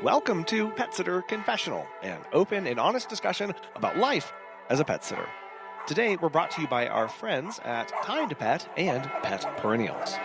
Welcome to Pet Sitter Confessional, an open and honest discussion about life as a pet sitter. Today, we're brought to you by our friends at Time to Pet and Pet Perennials.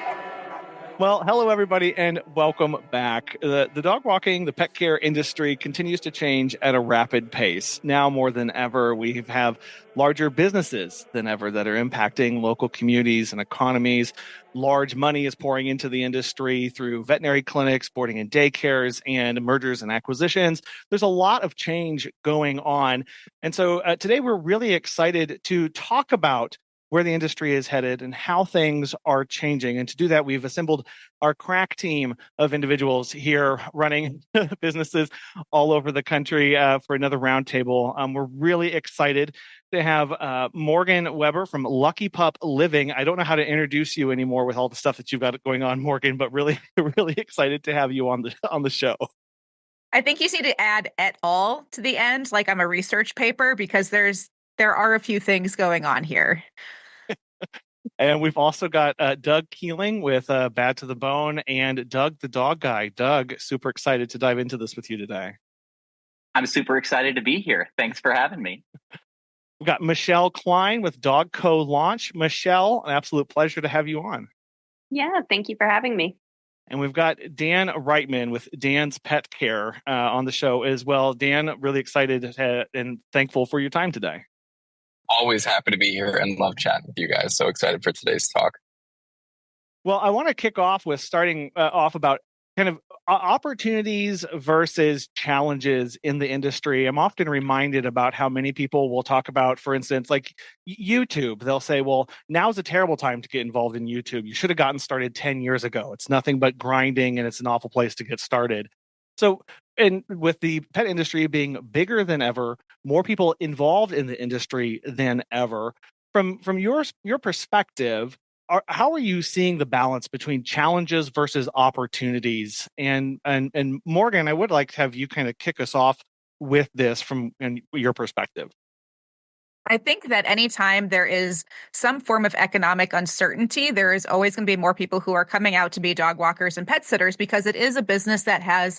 Well, hello, everybody, and welcome back. The dog walking, the pet care industry continues to change at a rapid pace. Now more than ever, we have larger businesses than ever that are impacting local communities and economies. Large money is pouring into the industry through veterinary clinics, boarding and daycares, and mergers and acquisitions. There's a lot of change going on. And so today we're really excited to talk about where the industry is headed and how things are changing. And to do that, we've assembled our crack team of individuals here running businesses all over the country for another roundtable. We're really excited to have Morgan Weber from Lucky Pup Living. I don't know how to introduce you anymore with all the stuff that you've got going on, Morgan, but really, really excited to have you on the show. I think you need to add "et al." to the end, like I'm a research paper, because there are a few things going on here. And we've also got Doug Keeling with Bad to the Bone and Doug the Dog Guy. Doug, super excited to dive into this with you today. I'm super excited to be here. Thanks for having me. We've got Michelle Kline with Dog Co. Launch. Michelle, an absolute pleasure to have you on. Yeah, thank you for having me. And we've got Dan Reitman with Dan's Pet Care on the show as well. Dan, really excited and thankful for your time today. Always happy to be here and love chatting with you guys. So excited for today's talk. Well, I want to kick off with starting off about kind of opportunities versus challenges in the industry. I'm often reminded about how many people will talk about, for instance, like YouTube. They'll say, well, now's a terrible time to get involved in YouTube. You should have gotten started 10 years ago. It's nothing but grinding and it's an awful place to get started. So, and with the pet industry being bigger than ever, more people involved in the industry than ever, from your perspective, how are you seeing the balance between challenges versus opportunities? And Morgan, I would like to have you kind of kick us off with this from your perspective. I think that anytime there is some form of economic uncertainty, there is always going to be more people who are coming out to be dog walkers and pet sitters, because it is a business that has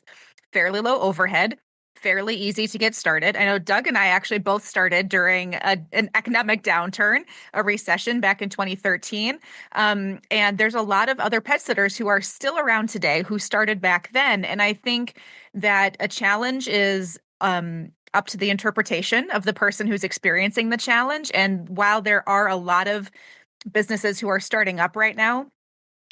fairly low overhead, fairly easy to get started. I know Doug and I actually both started during an economic downturn, a recession back in 2013. And there's a lot of other pet sitters who are still around today who started back then. And I think that a challenge is up to the interpretation of the person who's experiencing the challenge. And while there are a lot of businesses who are starting up right now,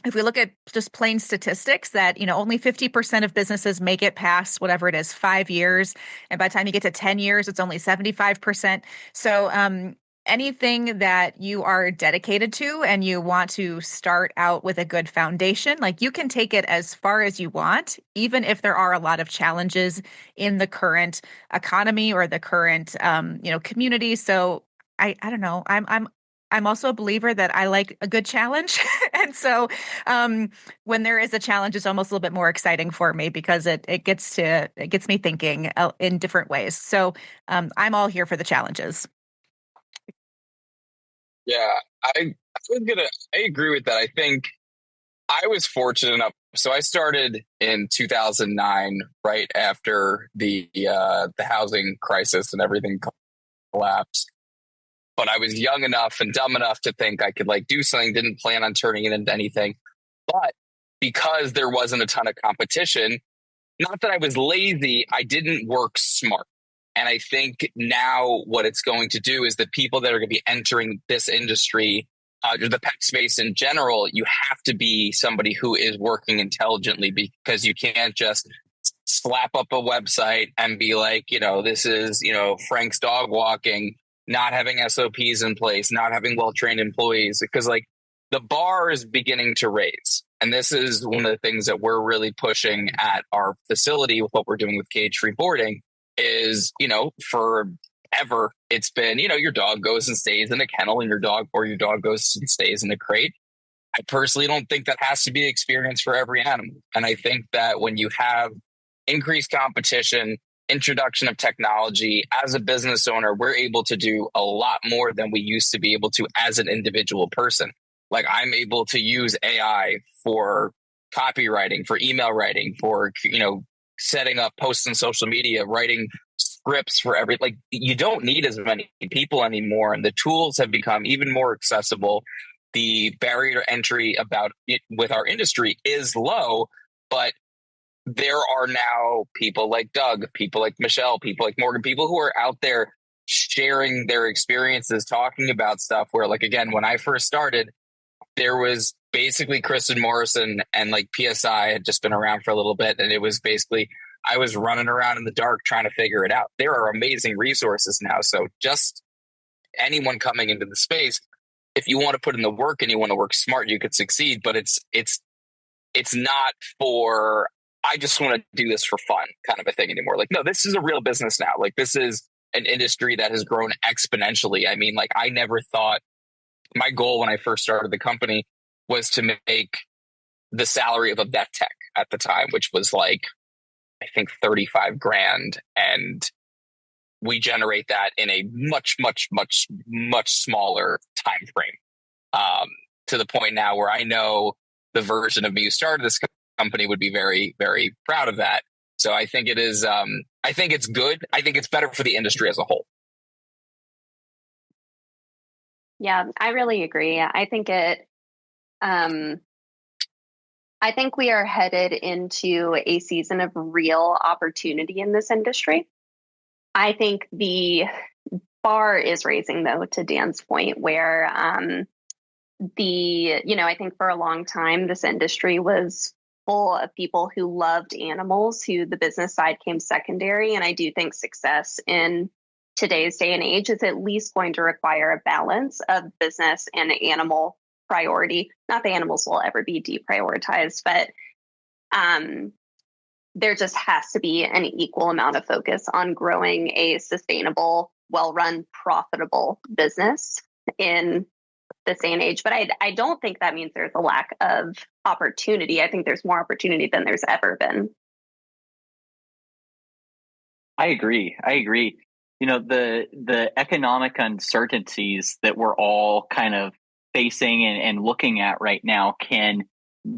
if we look at just plain statistics, that, only 50% of businesses make it past whatever it is, 5 years. And by the time you get to 10 years, it's only 75%. So anything that you are dedicated to and you want to start out with a good foundation, like, you can take it as far as you want, even if there are a lot of challenges in the current economy or the current, community. So I don't know. I'm also a believer that I like a good challenge. And so when there is a challenge, it's almost a little bit more exciting for me, because it gets me thinking in different ways. So I'm all here for the challenges. Yeah, I agree with that. I think I was fortunate enough. So I started in 2009, right after the housing crisis and everything collapsed. But I was young enough and dumb enough to think I could do something, didn't plan on turning it into anything. But because there wasn't a ton of competition, not that I was lazy, I didn't work smart. And I think now what it's going to do is the people that are going to be entering this industry, the pet space in general, you have to be somebody who is working intelligently, because you can't just slap up a website and be like, this is, Frank's Dog Walking, not having SOPs in place, not having well-trained employees, because the bar is beginning to raise. And this is one of the things that we're really pushing at our facility with what we're doing with cage-free boarding is, forever it's been, your dog goes and stays in a kennel and your dog goes and stays in a crate. I personally don't think that has to be the experience for every animal. And I think that when you have increased competition, introduction of technology, as a business owner, we're able to do a lot more than we used to be able to as an individual person. I'm able to use AI for copywriting, for email writing, for, setting up posts on social media, writing scripts for like you don't need as many people anymore, and the tools have become even more accessible. The barrier to entry about it with our industry is low, but there are now people like Doug, people like Michelle, people like Morgan, people who are out there sharing their experiences, talking about stuff where, like, again, when I first started, there was basically Kristen Morrison and like PSI had just been around for a little bit. And it was basically, I was running around in the dark trying to figure it out. There are amazing resources now. So just anyone coming into the space, if you want to put in the work and you want to work smart, you could succeed, but it's not for, I just want to do this for fun kind of a thing anymore. Like, no, this is a real business now. Like, this is an industry that has grown exponentially. I mean, like, I never thought, my goal when I first started the company was to make the salary of a vet tech at the time, which was like, I think 35 grand. And we generate that in a much, much, much, much smaller time frame, to the point now where I know the version of me who started this company would be very, very proud of that. So I think it is, I think it's good. I think it's better for the industry as a whole. Yeah, I really agree. I think we are headed into a season of real opportunity in this industry. I think the bar is raising, though, to Dan's point, where I think for a long time, this industry was full of people who loved animals, who the business side came secondary. And I do think success in today's day and age is at least going to require a balance of business and animal priority. Not the animals will ever be deprioritized, but there just has to be an equal amount of focus on growing a sustainable, well-run, profitable business in this day and age. But I don't think that means there's a lack of opportunity. I think there's more opportunity than there's ever been. I agree. You know, the economic uncertainties that we're all kind of facing and looking at right now can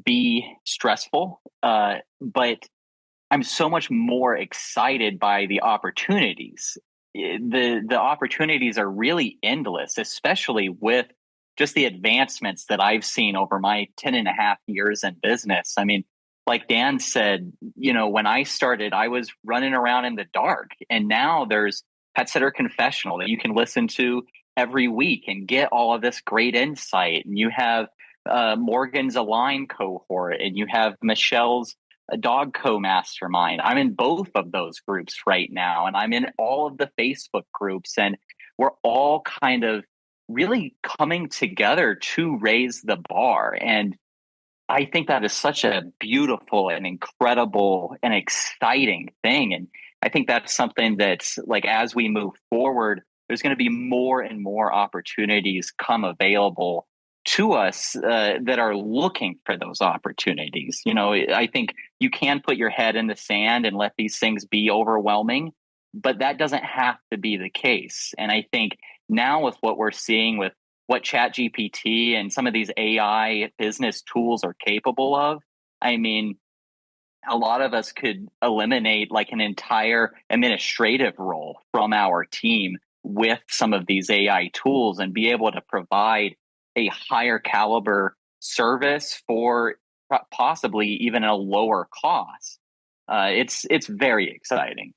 be stressful, but I'm so much more excited by the opportunities. The opportunities are really endless, especially with just the advancements that I've seen over my 10 and a half years in business. I mean, like Dan said, you know, when I started, I was running around in the dark, and now there's Pet Sitter Confessional that you can listen to every week and get all of this great insight. And you have Morgan's Align cohort, and you have Michelle's Dog Co-Mastermind. I'm in both of those groups right now, and I'm in all of the Facebook groups, and we're all kind of really coming together to raise the bar. And I think that is such a beautiful and incredible and exciting thing. And I think that's something that's like, as we move forward, there's going to be more and more opportunities come available to us that are looking for those opportunities. You know, I think you can put your head in the sand and let these things be overwhelming, but that doesn't have to be the case. And I think now with what we're seeing with what ChatGPT and some of these AI business tools are capable of, I mean, a lot of us could eliminate like an entire administrative role from our team with some of these AI tools and be able to provide a higher caliber service for possibly even a lower cost. It's very exciting.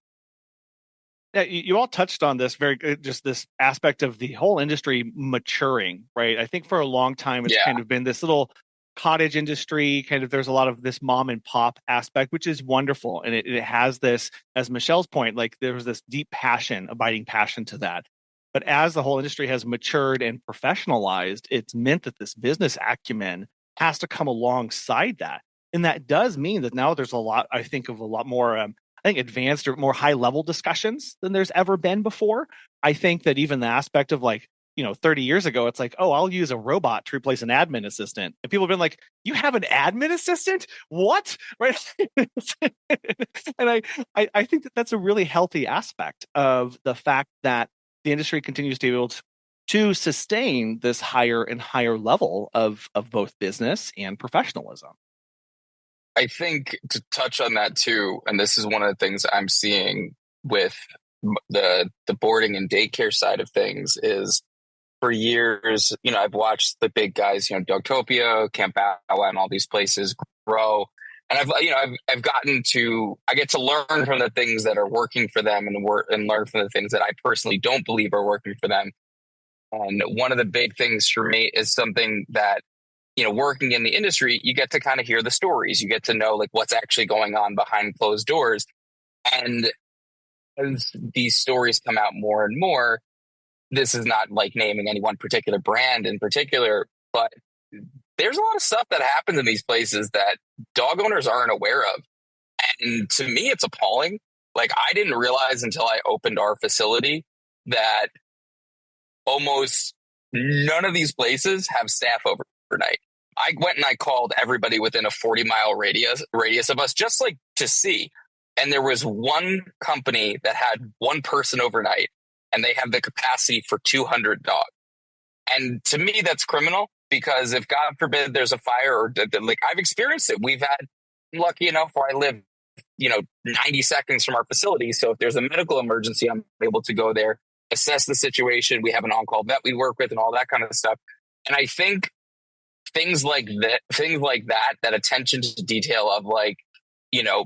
Yeah, you all touched on this just this aspect of the whole industry maturing, right? I think for a long time it's kind of been this little cottage industry, kind of there's a lot of this mom and pop aspect, which is wonderful. And it has this, as Michelle's point, like there was this deep passion, abiding passion to that. But as the whole industry has matured and professionalized, it's meant that this business acumen has to come alongside that. And that does mean that now there's a lot more advanced or more high level discussions than there's ever been before. I think that even the aspect of 30 years ago, it's like, oh, I'll use a robot to replace an admin assistant. And people have been like, you have an admin assistant? What? Right. And I think that that's a really healthy aspect of the fact that the industry continues to be able to sustain this higher and higher level of both business and professionalism. I think to touch on that too, and this is one of the things I'm seeing with the boarding and daycare side of things is for years, I've watched the big guys, Dogtopia, Camp Bawa, and all these places grow. And I've gotten to, I get to learn from the things that are working for them and learn from the things that I personally don't believe are working for them. And one of the big things for me is something that, working in the industry, you get to kind of hear the stories. You get to know like what's actually going on behind closed doors. And as these stories come out more and more, this is not like naming any one particular brand in particular, but there's a lot of stuff that happens in these places that dog owners aren't aware of. And to me, it's appalling. Like, I didn't realize until I opened our facility that almost none of these places have staff overnight. I went and I called everybody within a 40-mile radius of us just like to see. And there was one company that had one person overnight, and they have the capacity for 200 dogs. And to me, that's criminal, because if God forbid there's a fire, or like I've experienced it, I'm lucky enough where I live, 90 seconds from our facility. So if there's a medical emergency, I'm able to go there, assess the situation. We have an on-call vet we work with and all that kind of stuff. And I think things like that attention to detail of like,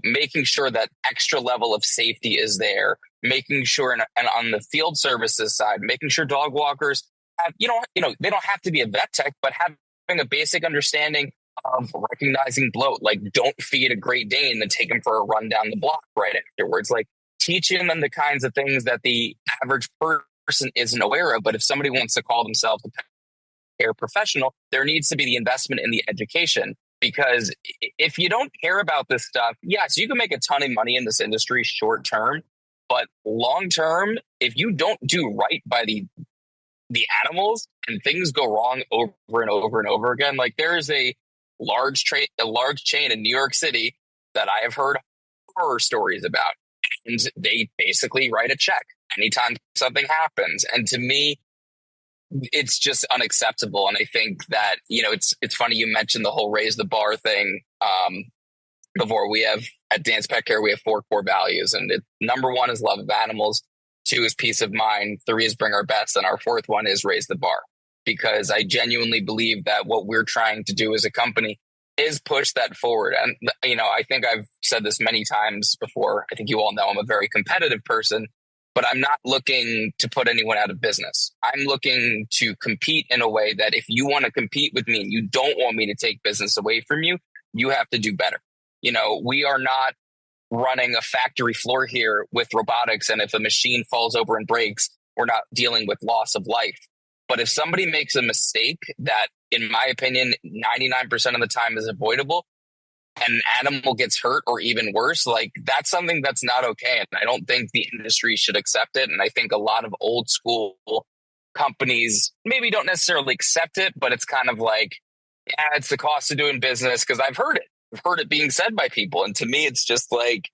making sure that extra level of safety is there, making sure, and on the field services side, making sure dog walkers have, they don't have to be a vet tech, but having a basic understanding of recognizing bloat. Like, don't feed a Great Dane and take him for a run down the block right afterwards. Like, teaching them the kinds of things that the average person isn't aware of. But if somebody wants to call themselves a pet care professional, there needs to be the investment in the education. Because if you don't care about this stuff, yes, you can make a ton of money in this industry short term, but long term, if you don't do right by the animals and things go wrong over and over and over again, like there's a large chain in New York City that I have heard horror stories about, and they basically write a check anytime something happens. And to me, it's just unacceptable. And I think that, it's funny you mentioned the whole raise the bar thing before. We have at Dan's Pet Care, we have 4 core values. And number 1 is love of animals. 2 is peace of mind. 3 is bring our best. And our 4th one is raise the bar. Because I genuinely believe that what we're trying to do as a company is push that forward. And, I think I've said this many times before. I think you all know I'm a very competitive person. But I'm not looking to put anyone out of business. I'm looking to compete in a way that if you want to compete with me and you don't want me to take business away from you, you have to do better. We are not running a factory floor here with robotics. And if a machine falls over and breaks, we're not dealing with loss of life. But if somebody makes a mistake that, in my opinion, 99% of the time is avoidable, and an animal gets hurt or even worse, like that's something that's not okay. And I don't think the industry should accept it. And I think a lot of old school companies maybe don't necessarily accept it, but it's kind of like, yeah, it's the cost of doing business. Because I've heard it being said by people. And to me, it's just like,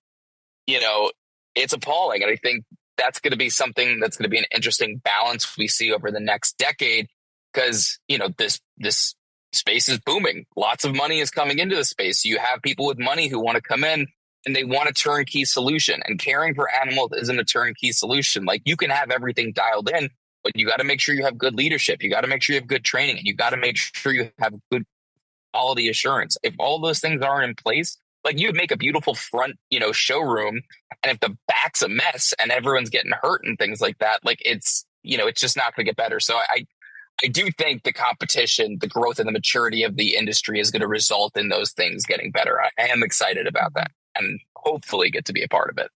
it's appalling. And I think that's going to be something that's going to be an interesting balance we see over the next decade. Because, this space is booming. Lots of money is coming into the space. You have people with money who want to come in and they want a turnkey solution. And caring for animals isn't a turnkey solution. Like, you can have everything dialed in, but you got to make sure you have good leadership. You got to make sure you have good training, and you got to make sure you have good quality assurance. If all those things aren't in place, like, you'd make a beautiful front, showroom. And if the back's a mess and everyone's getting hurt and things like that, like it's just not going to get better. So I do think the competition, the growth and the maturity of the industry is going to result in those things getting better. I am excited about that and hopefully get to be a part of it.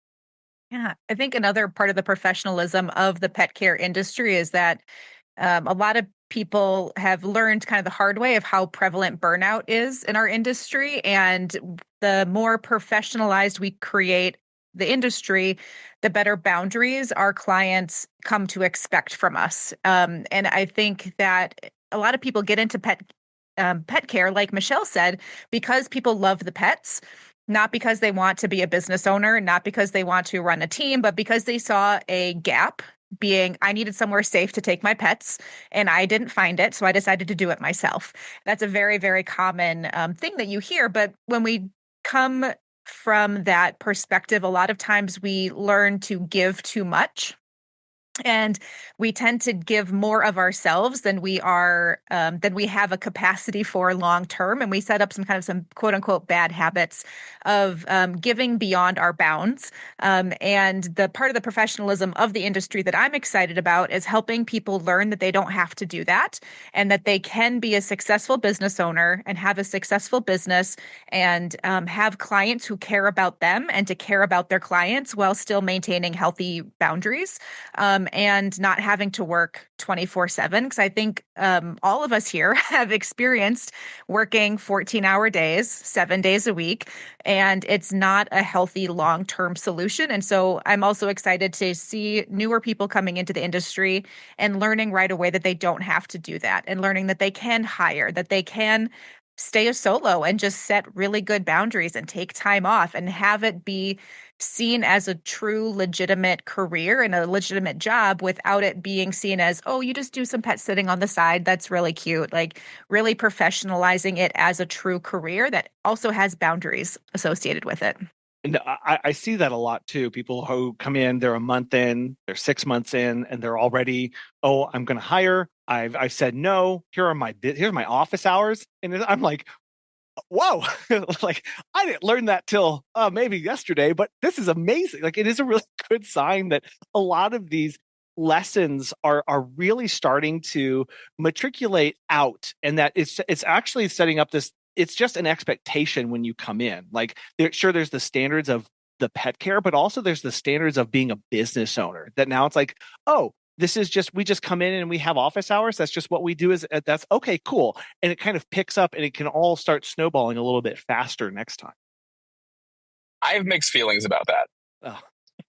Yeah, I think another part of the professionalism of the pet care industry is that a lot of people have learned kind of the hard way of how prevalent burnout is in our industry. And the more professionalized we create the industry, the better boundaries our clients come to expect from us. And I think that a lot of people get into pet care, like Michelle said, because people love the pets, not because they want to be a business owner, not because they want to run a team, but because they saw a gap being, I needed somewhere safe to take my pets and I didn't find it. So I decided to do it myself. That's a very, very common thing that you hear. But when we come from that perspective, a lot of times we learn to give too much. And we tend to give more of ourselves than we have a capacity for long term, and we set up some quote unquote bad habits of giving beyond our bounds. And the part of the professionalism of the industry that I'm excited about is helping people learn that they don't have to do that, and that they can be a successful business owner and have a successful business and have clients who care about them and to care about their clients while still maintaining healthy boundaries. And not having to work 24/7. Because I think all of us here have experienced working 14-hour days, 7 days a week, and it's not a healthy long-term solution. And so I'm also excited to see newer people coming into the industry and learning right away that they don't have to do that, and learning that they can hire, that they can stay a solo and just set really good boundaries and take time off and have it be seen as a true legitimate career and a legitimate job without it being seen as, oh, you just do some pet sitting on the side. That's really cute. Like really professionalizing it as a true career that also has boundaries associated with it. And I see that a lot too. People who come in, they're a month in, they're 6 months in, and they're already, oh, I'm going to hire. I've said no. Here's my office hours, and I'm like, whoa, like I didn't learn that till maybe yesterday, but this is amazing. Like it is a really good sign that a lot of these lessons are really starting to matriculate out, and that it's actually setting up this. It's just an expectation when you come in. Like there's the standards of the pet care, but also there's the standards of being a business owner. That now it's like, oh, we just come in and we have office hours. That's just what we do. That's okay, cool. And it kind of picks up and it can all start snowballing a little bit faster next time. I have mixed feelings about that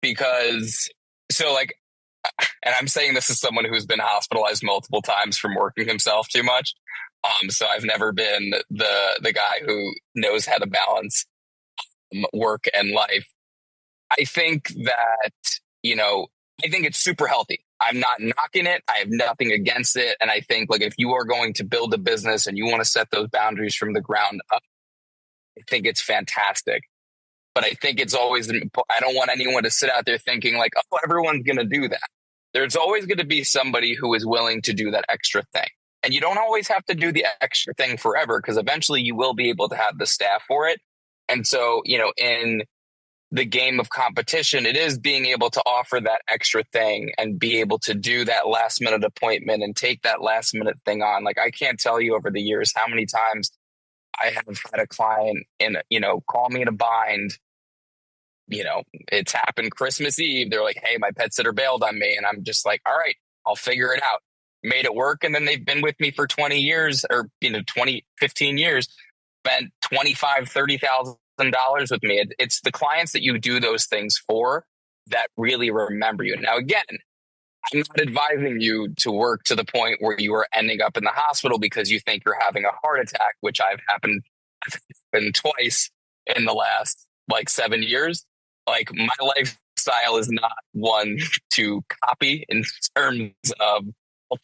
because and I'm saying this as someone who's been hospitalized multiple times from working himself too much. So I've never been the guy who knows how to balance work and life. I think that, I think it's super healthy. I'm not knocking it. I have nothing against it. And I think like if you are going to build a business and you want to set those boundaries from the ground up, I think it's fantastic. But I think it's always, I don't want anyone to sit out there thinking like, oh, everyone's going to do that. There's always going to be somebody who is willing to do that extra thing. And you don't always have to do the extra thing forever, because eventually you will be able to have the staff for it. And so, in the game of competition, it is being able to offer that extra thing and be able to do that last minute appointment and take that last minute thing on. Like I can't tell you over the years how many times I have had a client call me in a bind. It's happened Christmas Eve. They're like, hey, my pet sitter bailed on me. And I'm just like, all right, I'll figure it out. Made it work. And then they've been with me for 20 years or, 15 years, spent $25,000, $30,000 with me. It's the clients that you do those things for that really remember you. Now, again, I'm not advising you to work to the point where you are ending up in the hospital because you think you're having a heart attack, which I've happened twice in the last 7 years. Like my lifestyle is not one to copy in terms of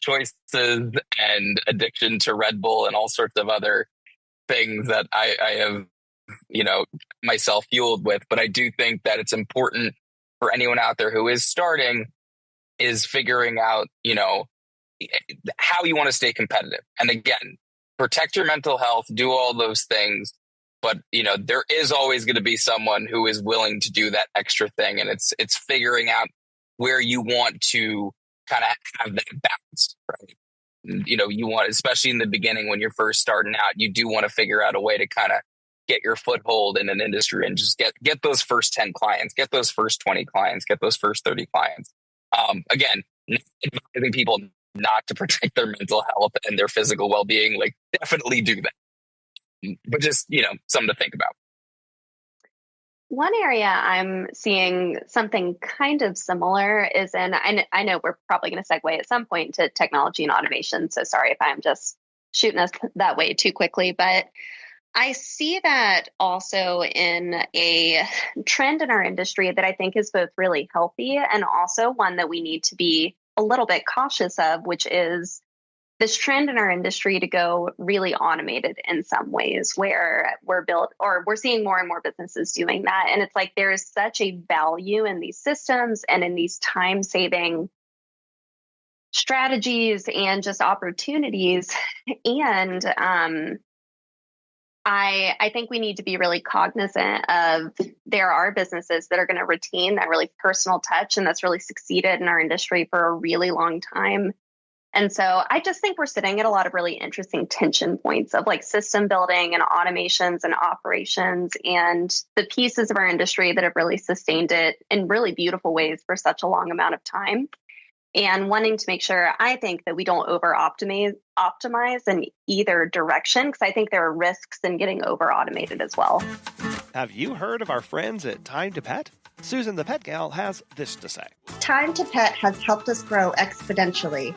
choices and addiction to Red Bull and all sorts of other things that I have, myself fueled with. But I do think that it's important for anyone out there who is starting is figuring out, how you want to stay competitive. And again, protect your mental health, do all those things. But, there is always going to be someone who is willing to do that extra thing. And it's figuring out where you want to kind of have that balance, right? You want, especially in the beginning when you're first starting out, you do want to figure out a way to kind of get your foothold in an industry and just get those first 10 clients, get those first 20 clients, get those first 30 clients. Again, advising people not to protect their mental health and their physical well-being, definitely do that. But just, something to think about. One area I'm seeing something kind of similar is I know we're probably going to segue at some point to technology and automation. So sorry if I'm just shooting us that way too quickly, but I see that also in a trend in our industry that I think is both really healthy and also one that we need to be a little bit cautious of, which is this trend in our industry to go really automated in some ways, where we're seeing more and more businesses doing that. And it's like there is such a value in these systems and in these time saving strategies and just opportunities. And I think we need to be really cognizant of there are businesses that are going to retain that really personal touch, and that's really succeeded in our industry for a really long time. And so I just think we're sitting at a lot of really interesting tension points of like system building and automations and operations and the pieces of our industry that have really sustained it in really beautiful ways for such a long amount of time. And wanting to make sure, I think, that we don't optimize in either direction, because I think there are risks in getting over automated as well. Have you heard of our friends at Time to Pet? Susan the Pet Gal has this to say. Time to Pet has helped us grow exponentially.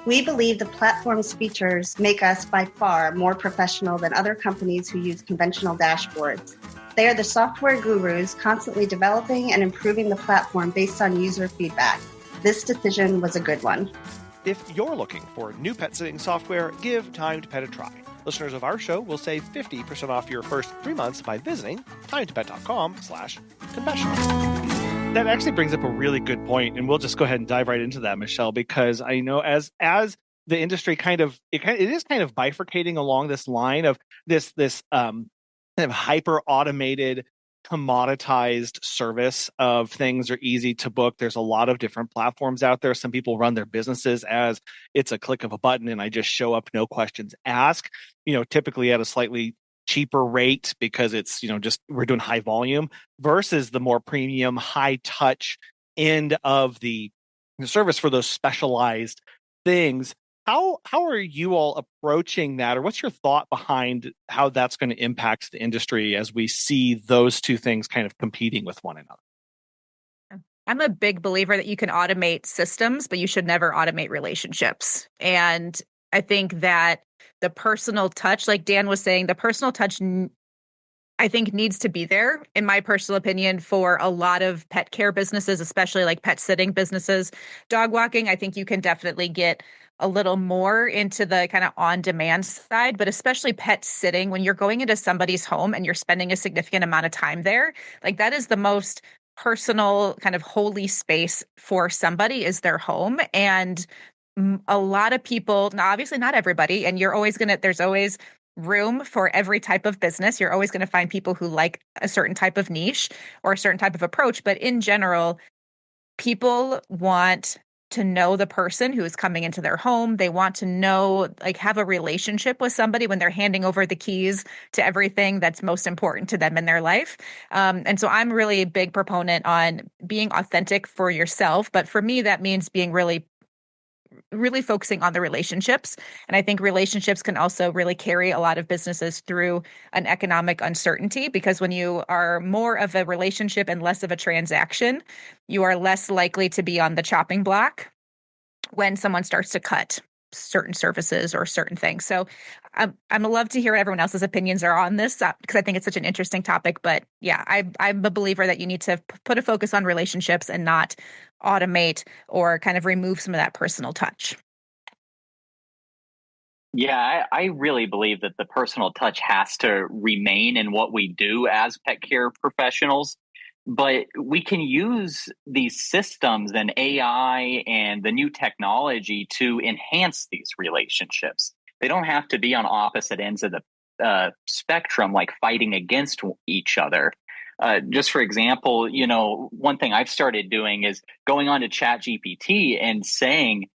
We believe the platform's features make us by far more professional than other companies who use conventional dashboards. They are the software gurus constantly developing and improving the platform based on user feedback. This decision was a good one. If you're looking for new pet sitting software, give Time to Pet a try. Listeners of our show will save 50% off your first 3 months by visiting timetopet.com/confessional. That actually brings up a really good point, and we'll just go ahead and dive right into that, Michelle, because I know as the industry it is kind of bifurcating along this line of this kind of hyper automated, commoditized service of things are easy to book. There's a lot of different platforms out there. Some people run their businesses as it's a click of a button and I just show up, no questions asked, typically at a slightly cheaper rate because it's, just we're doing high volume versus the more premium, high touch end of the service for those specialized things. How are you all approaching that, or what's your thought behind how that's going to impact the industry as we see those two things kind of competing with one another? I'm a big believer that you can automate systems, but you should never automate relationships. And I think that the personal touch, like Dan was saying, the personal touch, I think, needs to be there, in my personal opinion, for a lot of pet care businesses, especially like pet sitting businesses. Dog walking, I think you can definitely get a little more into the kind of on-demand side, but especially pet sitting, when you're going into somebody's home and you're spending a significant amount of time there, like that is the most personal kind of holy space for somebody, is their home. And a lot of people, now obviously not everybody, and there's always room for every type of business. You're always going to find people who like a certain type of niche or a certain type of approach. But in general, people want to know the person who is coming into their home. They want to know, like, have a relationship with somebody when they're handing over the keys to everything that's most important to them in their life. And so I'm really a big proponent on being authentic for yourself. But for me, that means being really focusing on the relationships. And I think relationships can also really carry a lot of businesses through an economic uncertainty, because when you are more of a relationship and less of a transaction, you are less likely to be on the chopping block when someone starts to cut certain services or certain things. So I'm love to hear what everyone else's opinions are on this, because I think it's such an interesting topic. But yeah, I'm a believer that you need to put a focus on relationships and not automate or kind of remove some of that personal touch. Yeah, I really believe that the personal touch has to remain in what we do as pet care professionals. But we can use these systems and AI and the new technology to enhance these relationships. They don't have to be on opposite ends of the spectrum, like fighting against each other. Just for example, one thing I've started doing is going on to ChatGPT and saying,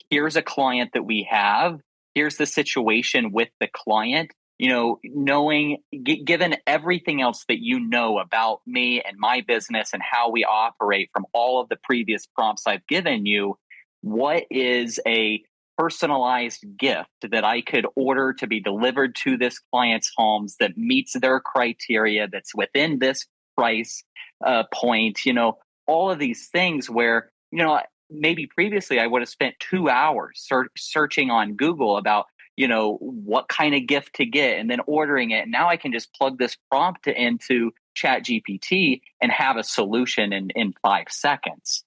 here's a client that we have. Here's the situation with the client. Given everything else that you know about me and my business and how we operate from all of the previous prompts I've given you, what is a personalized gift that I could order to be delivered to this client's homes that meets their criteria, that's within this price point, all of these things where, maybe previously I would have spent 2 hours searching on Google about, what kind of gift to get and then ordering it. And now I can just plug this prompt into ChatGPT and have a solution in 5 seconds.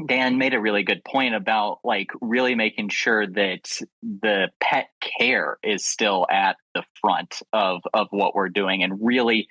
Dan made a really good point about like really making sure that the pet care is still at the front of what we're doing. And really,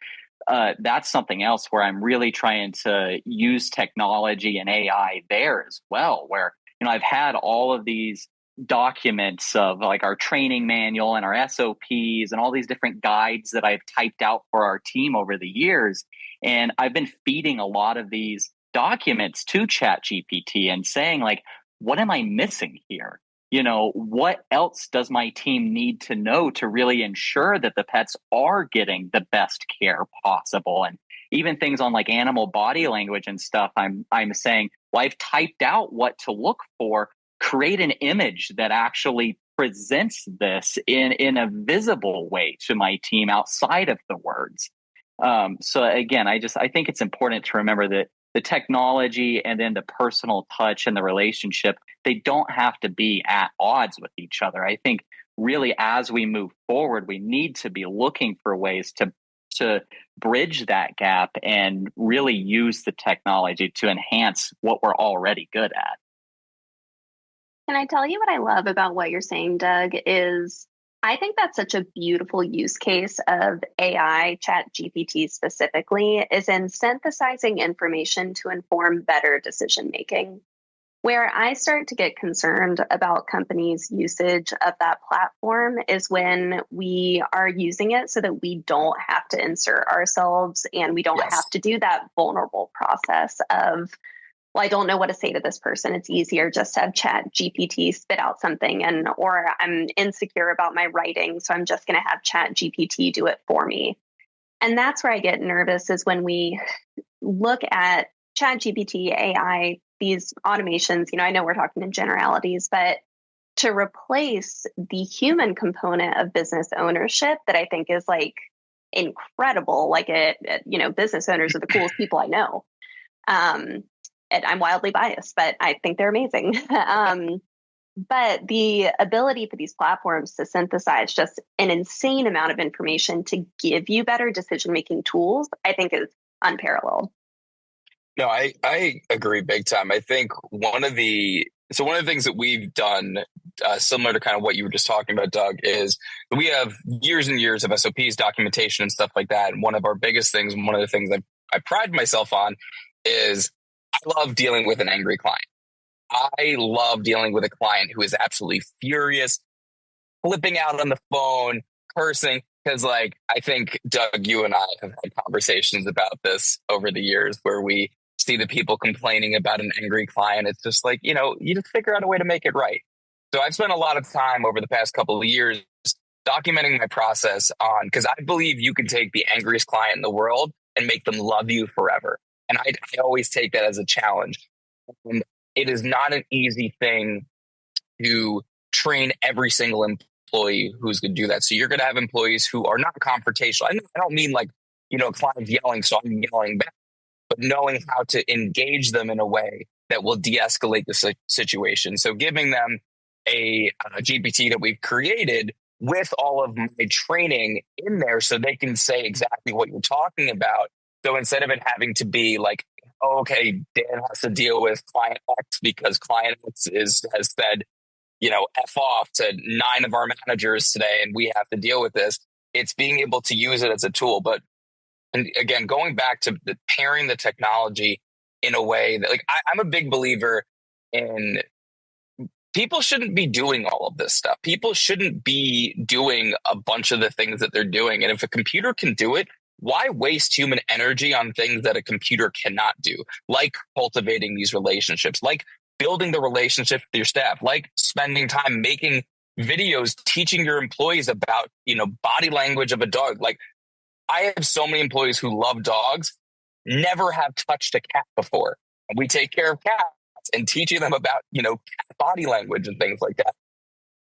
that's something else where I'm really trying to use technology and AI there as well, where, I've had all of these documents of like our training manual and our SOPs and all these different guides that I've typed out for our team over the years. And I've been feeding a lot of these documents to ChatGPT and saying like, what am I missing here? What else does my team need to know to really ensure that the pets are getting the best care possible? And even things on like animal body language and stuff, I'm saying, well, I've typed out what to look for, create an image that actually presents this in a visible way to my team outside of the words. So again, I think it's important to remember that the technology and then the personal touch and the relationship, they don't have to be at odds with each other. I think really as we move forward, we need to be looking for ways to bridge that gap and really use the technology to enhance what we're already good at. Can I tell you what I love about what you're saying, Doug, is I think that's such a beautiful use case of AI, ChatGPT specifically, is in synthesizing information to inform better decision making. Where I start to get concerned about companies' usage of that platform is when we are using it so that we don't have to insert ourselves and we don't have to do that vulnerable process of, well, I don't know what to say to this person. It's easier just to have ChatGPT spit out something, or I'm insecure about my writing, so I'm just going to have ChatGPT do it for me. And that's where I get nervous is when we look at ChatGPT, AI, these automations. I know we're talking in generalities, but to replace the human component of business ownership that I think is like incredible. Like business owners are the coolest people I know. And I'm wildly biased, but I think they're amazing. But the ability for these platforms to synthesize just an insane amount of information to give you better decision-making tools, I think is unparalleled. No, I agree big time. I think one of the things that we've done, similar to kind of what you were just talking about, Doug, is we have years and years of SOPs, documentation, and stuff like that. And one of our biggest things, and one of the things that I pride myself on, is I love dealing with an angry client. I love dealing with a client who is absolutely furious, flipping out on the phone, cursing. Because I think, Doug, you and I have had conversations about this over the years where we see the people complaining about an angry client. It's just like, you just figure out a way to make it right. So I've spent a lot of time over the past couple of years documenting my process on, because I believe you can take the angriest client in the world and make them love you forever. And I always take that as a challenge. And it is not an easy thing to train every single employee who's going to do that. So you're going to have employees who are not confrontational. I don't mean like, clients yelling, so I'm yelling back, but knowing how to engage them in a way that will de-escalate the situation. So giving them a GPT that we've created with all of my training in there so they can say exactly what you're talking about. So instead of it having to be like, oh, okay, Dan has to deal with client X because client X has said, F off to 9 of our managers today, and we have to deal with this. It's being able to use it as a tool. But and again, going back to pairing the technology in a way that, I'm a big believer in people shouldn't be doing all of this stuff. People shouldn't be doing a bunch of the things that they're doing. And if a computer can do it, why waste human energy on things that a computer cannot do, like cultivating these relationships, like building the relationship with your staff, like spending time making videos, teaching your employees about, body language of a dog. I have so many employees who love dogs, never have touched a cat before. And we take care of cats and teaching them about, cat body language and things like that.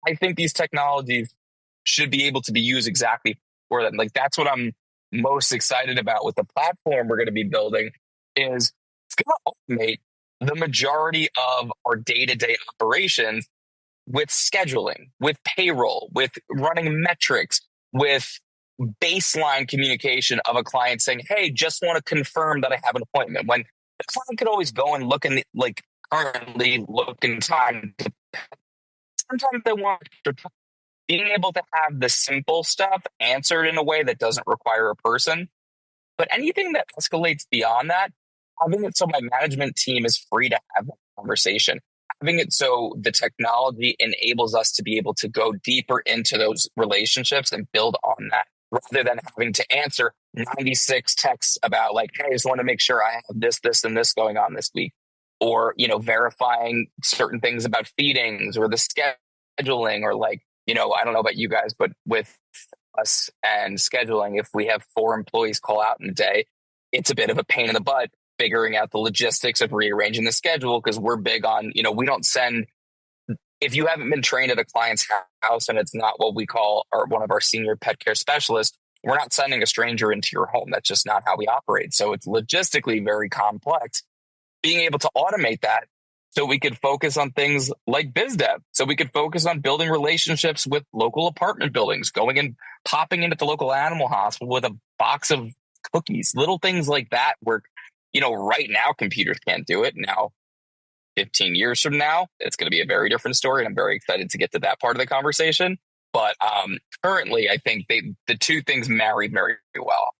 I think these technologies should be able to be used exactly for them. That's what I'm most excited about with the platform we're going to be building is it's going to automate the majority of our day-to-day operations with scheduling, with payroll, with running metrics, with baseline communication of a client saying, hey, just want to confirm that I have an appointment. When the client could always go and look in currently looking time to, sometimes they want to, being able to have the simple stuff answered in a way that doesn't require a person. But anything that escalates beyond that, having it so my management team is free to have that conversation, having it so the technology enables us to be able to go deeper into those relationships and build on that, rather than having to answer 96 texts about like, hey, I just want to make sure I have this, this, and this going on this week. Or, verifying certain things about feedings or the scheduling, or like, I don't know about you guys, but with us and scheduling, if we have 4 employees call out in a day, it's a bit of a pain in the butt figuring out the logistics of rearranging the schedule, because we're big on, we don't send, if you haven't been trained at a client's house and it's not what we call one of our senior pet care specialists, we're not sending a stranger into your home. That's just not how we operate. So it's logistically very complex. Being able to automate that so we could focus on things like biz dev, so we could focus on building relationships with local apartment buildings, going and popping into the local animal hospital with a box of cookies, little things like that where, right now computers can't do it. Now, 15 years from now, it's going to be a very different story. And I'm very excited to get to that part of the conversation. But currently, I think the two things marry very, very well.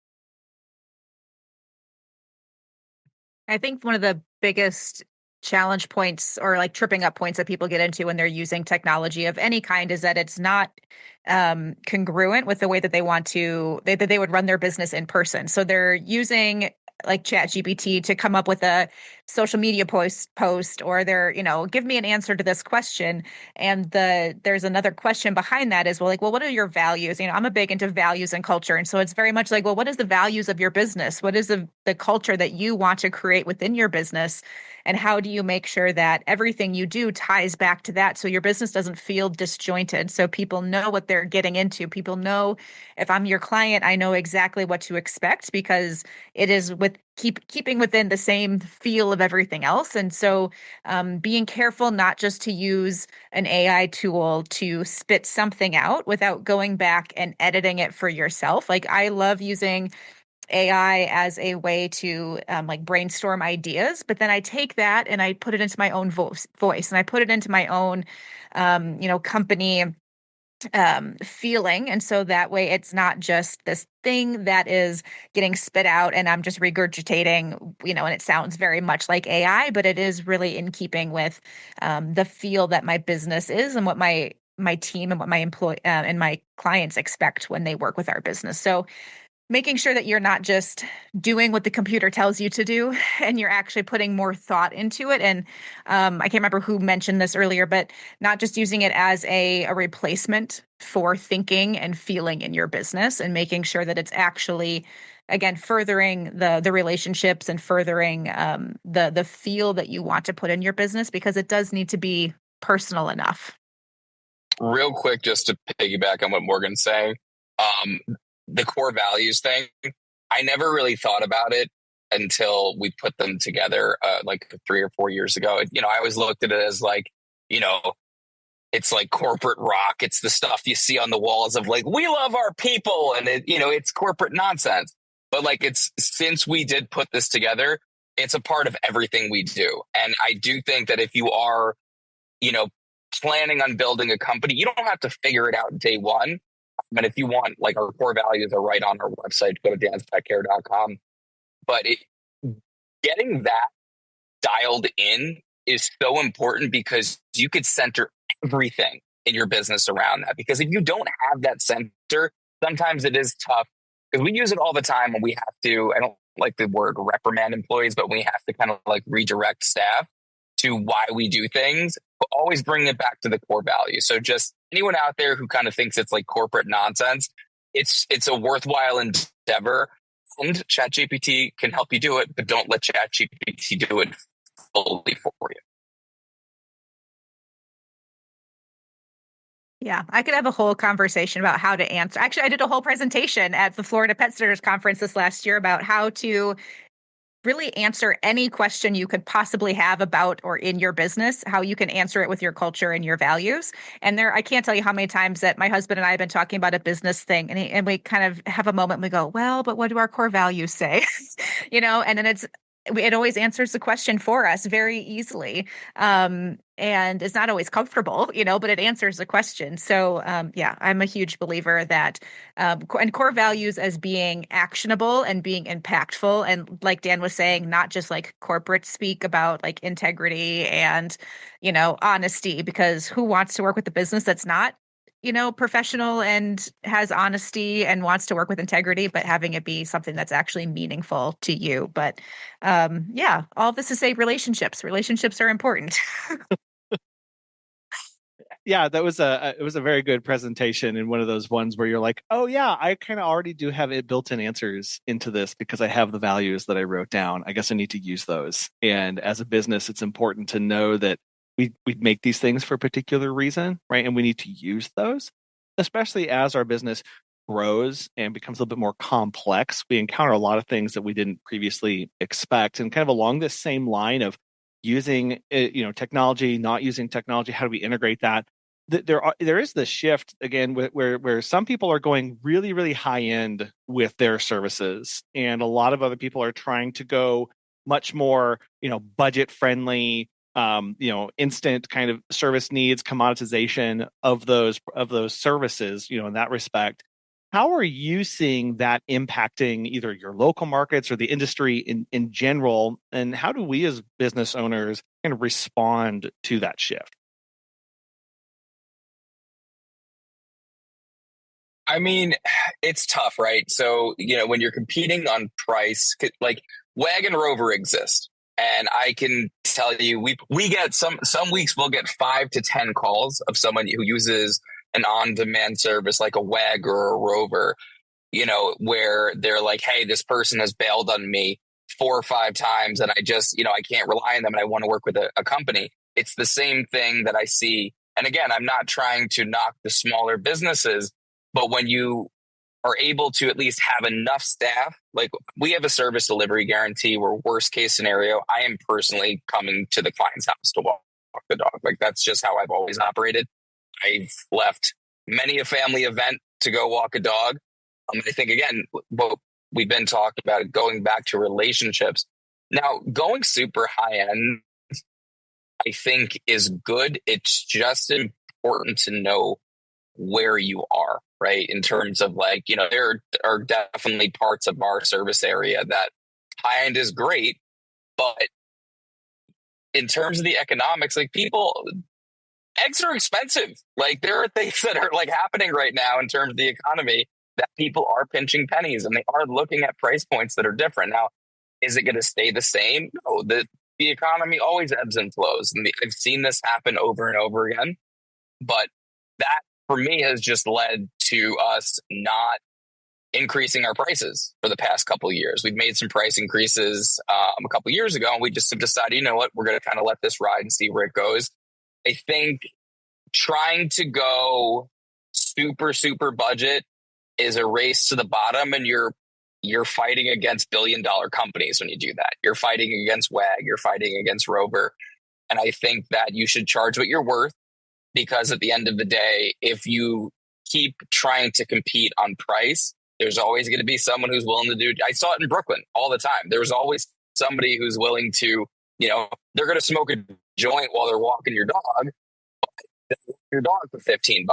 I think one of the biggest challenge points or like tripping up points that people get into when they're using technology of any kind is that it's not congruent with the way that they want to, that they would run their business in person. So they're using like ChatGPT to come up with a social media post, or they're, give me an answer to this question. And there's another question behind that is, well, what are your values? I'm a big into values and culture. And so it's very much like, well, what is the values of your business? What is the culture that you want to create within your business? And how do you make sure that everything you do ties back to that so your business doesn't feel disjointed, so people know what they're getting into? People know, if I'm your client, I know exactly what to expect because it is with keeping within the same feel of everything else. And so being careful not just to use an AI tool to spit something out without going back and editing it for yourself. Like, I love using AI as a way to like brainstorm ideas, but then I take that and I put it into my own voice and I put it into my own, company feeling. And so that way it's not just this thing that is getting spit out and I'm just regurgitating, and it sounds very much like AI, but it is really in keeping with the feel that my business is and what my team and what my employee and my clients expect when they work with our business. So making sure that you're not just doing what the computer tells you to do and you're actually putting more thought into it. And I can't remember who mentioned this earlier, but not just using it as a replacement for thinking and feeling in your business, and making sure that it's actually, again, furthering the relationships and furthering the feel that you want to put in your business, because it does need to be personal enough. Real quick, just to piggyback on what Morgan's saying, the core values thing, I never really thought about it until we put them together like 3 or 4 years ago. I always looked at it as like, it's like corporate rock. It's the stuff you see on the walls of like, we love our people. And it's corporate nonsense. But like, it's, since we did put this together, it's a part of everything we do. And I do think that if you are, planning on building a company, you don't have to figure it out day one. But if you want, like, our core values are right on our website, go to danspetcare.com. But getting that dialed in is so important, because you could center everything in your business around that. Because if you don't have that center, sometimes it is tough, because we use it all the time when we have to, I don't like the word reprimand employees, but we have to kind of like redirect staff to why we do things, but always bring it back to the core values. So just anyone out there who kind of thinks it's like corporate nonsense, it's a worthwhile endeavor, and ChatGPT can help you do it, but don't let ChatGPT do it fully for you. Yeah, I could have a whole conversation about how to answer. Actually, I did a whole presentation at the Florida Pet Sitters Conference this last year about how to really answer any question you could possibly have about or in your business, how you can answer it with your culture and your values. And I can't tell you how many times that my husband and I have been talking about a business thing, and we kind of have a moment and we go, well, but what do our core values say? And then it's it always answers the question for us very easily. And it's not always comfortable, but it answers the question. So, yeah, I'm a huge believer that, and core values as being actionable and being impactful. And like Dan was saying, not just like corporate speak about like integrity and, honesty, because who wants to work with a business that's not professional and has honesty and wants to work with integrity, but having it be something that's actually meaningful to you. But yeah, all of this to say relationships are important. Yeah, it was a very good presentation, and one of those ones where you're like, oh yeah, I kind of already do have it built-in answers into this because I have the values that I wrote down. I guess I need to use those. And as a business, it's important to know that we make these things for a particular reason, right? And we need to use those, especially as our business grows and becomes a little bit more complex. We encounter a lot of things that we didn't previously expect, and kind of along this same line of using technology, not using technology, how do we integrate that? There is this shift again where some people are going really, really high end with their services, and a lot of other people are trying to go much more budget friendly, instant kind of service needs, commoditization of those services, in that respect. How are you seeing that impacting either your local markets or the industry in general? And how do we as business owners kind of respond to that shift? I mean, it's tough, right? So, when you're competing on price, like WAG and Rover exist. And I can tell you, we get some weeks we'll get 5 to 10 calls of someone who uses an on-demand service like a WAG or a Rover, where they're like, hey, this person has bailed on me 4 or 5 times and I just, I can't rely on them and I want to work with a company. It's the same thing that I see. And again, I'm not trying to knock the smaller businesses, but when you are able to at least have enough staff, like we have a service delivery guarantee where worst case scenario, I am personally coming to the client's house to walk the dog. Like that's just how I've always operated. I've left many a family event to go walk a dog. I think, again, what we've been talking about, going back to relationships. Now, going super high end, I think is good. It's just important to know where you are, right? In terms of like, there are definitely parts of our service area that high end is great, but in terms of the economics, like eggs are expensive. Like there are things that are like happening right now in terms of the economy that people are pinching pennies and they are looking at price points that are different. Now, is it going to stay the same? No, the economy always ebbs and flows. And I've seen this happen over and over again. But that for me has just led to us not increasing our prices for the past couple of years. We've made some price increases a couple of years ago, and we just have decided, you know what, we're going to kind of let this ride and see where it goes. I think trying to go super, super budget is a race to the bottom, and you're fighting against billion-dollar companies when you do that. You're fighting against WAG, you're fighting against Rover. And I think that you should charge what you're worth, because at the end of the day, if you keep trying to compete on price, there's always going to be someone who's willing to do. I saw it in Brooklyn all the time. There's always somebody who's willing to, they're going to smoke a joint while they're walking your dog, for $15.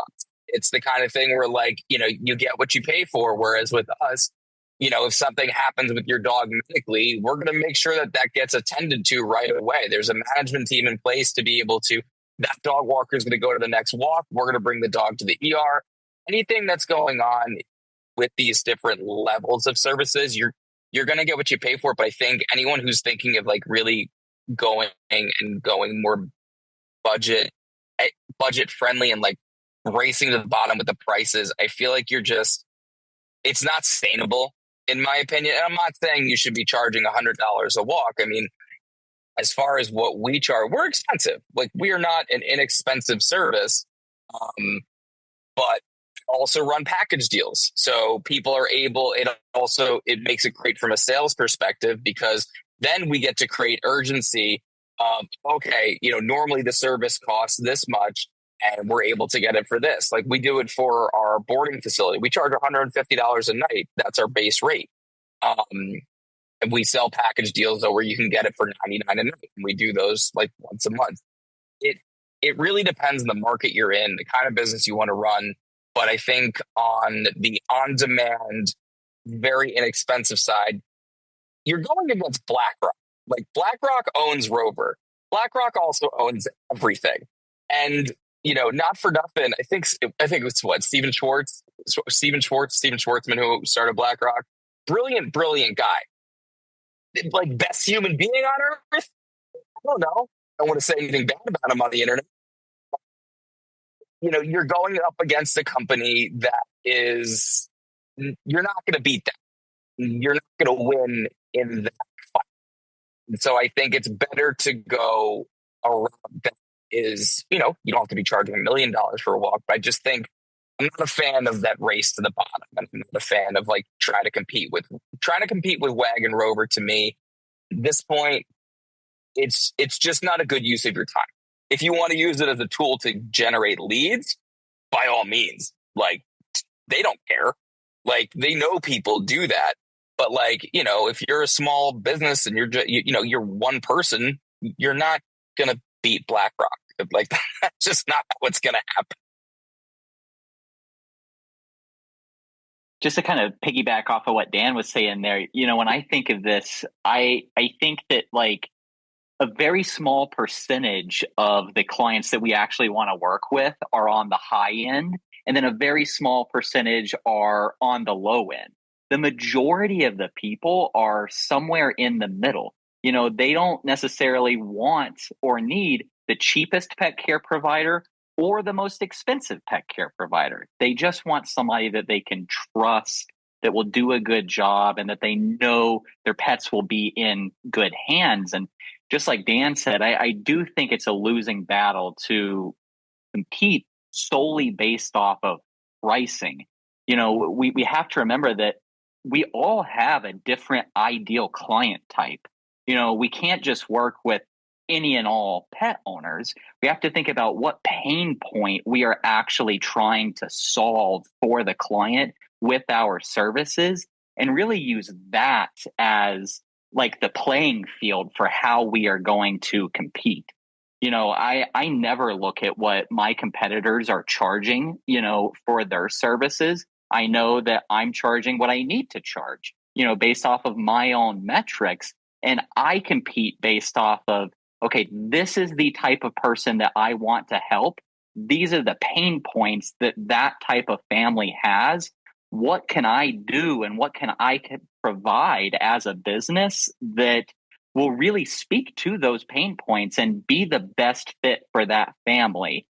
It's the kind of thing where like, you get what you pay for. Whereas with us, if something happens with your dog medically, we're going to make sure that gets attended to right away. There's a management team in place to be able to, that dog walker is going to go to the next walk. We're going to bring the dog to the ER. Anything that's going on with these different levels of services, you're going to get what you pay for. But I think anyone who's thinking of like really going more budget friendly and like racing to the bottom with the prices, I feel like it's not sustainable in my opinion. And I'm not saying you should be charging $100 a walk. I mean, as far as what we charge, we're expensive. Like we are not an inexpensive service, but also run package deals. So people are able, it makes it great from a sales perspective, because then we get to create urgency of, okay, normally the service costs this much and we're able to get it for this. Like we do it for our boarding facility. We charge $150 a night. That's our base rate. And we sell package deals where you can get it for $99 a night. And we do those like once a month. It really depends on the market you're in, the kind of business you want to run. But I think on the on-demand, very inexpensive side, you're going against BlackRock. Like BlackRock owns Rover. BlackRock also owns everything. And, not for nothing, I think it's what, Steven Schwartzman, who started BlackRock. Brilliant guy. Like best human being on earth? I don't know. I don't want to say anything bad about him on the internet. You're going up against a company that is, you're not going to beat them. You're not going to win in that fight. And so I think it's better to go around that is, you don't have to be charging $1 million for a walk. But I just think I'm not a fan of that race to the bottom. I'm not a fan of like trying to compete with WAG and Rover. To me, at this point, it's just not a good use of your time. If you want to use it as a tool to generate leads, by all means, like they don't care. Like they know people do that. But like, if you're a small business and you're one person, you're not going to beat BlackRock. Like that's just not what's going to happen. Just to kind of piggyback off of what Dan was saying there, when I think of this, I think that like a very small percentage of the clients that we actually want to work with are on the high end, and then a very small percentage are on the low end. The majority of the people are somewhere in the middle. They don't necessarily want or need the cheapest pet care provider or the most expensive pet care provider. They just want somebody that they can trust, that will do a good job, and that they know their pets will be in good hands. And just like Dan said, I do think it's a losing battle to compete solely based off of pricing. We have to remember that we all have a different ideal client type. We can't just work with any and all pet owners. We have to think about what pain point we are actually trying to solve for the client with our services, and really use that as like the playing field for how we are going to compete. I never look at what my competitors are charging, for their services. I know that I'm charging what I need to charge, based off of my own metrics. And I compete based off of, okay, this is the type of person that I want to help. These are the pain points that type of family has. What can I do and what can I provide as a business that will really speak to those pain points and be the best fit for that family,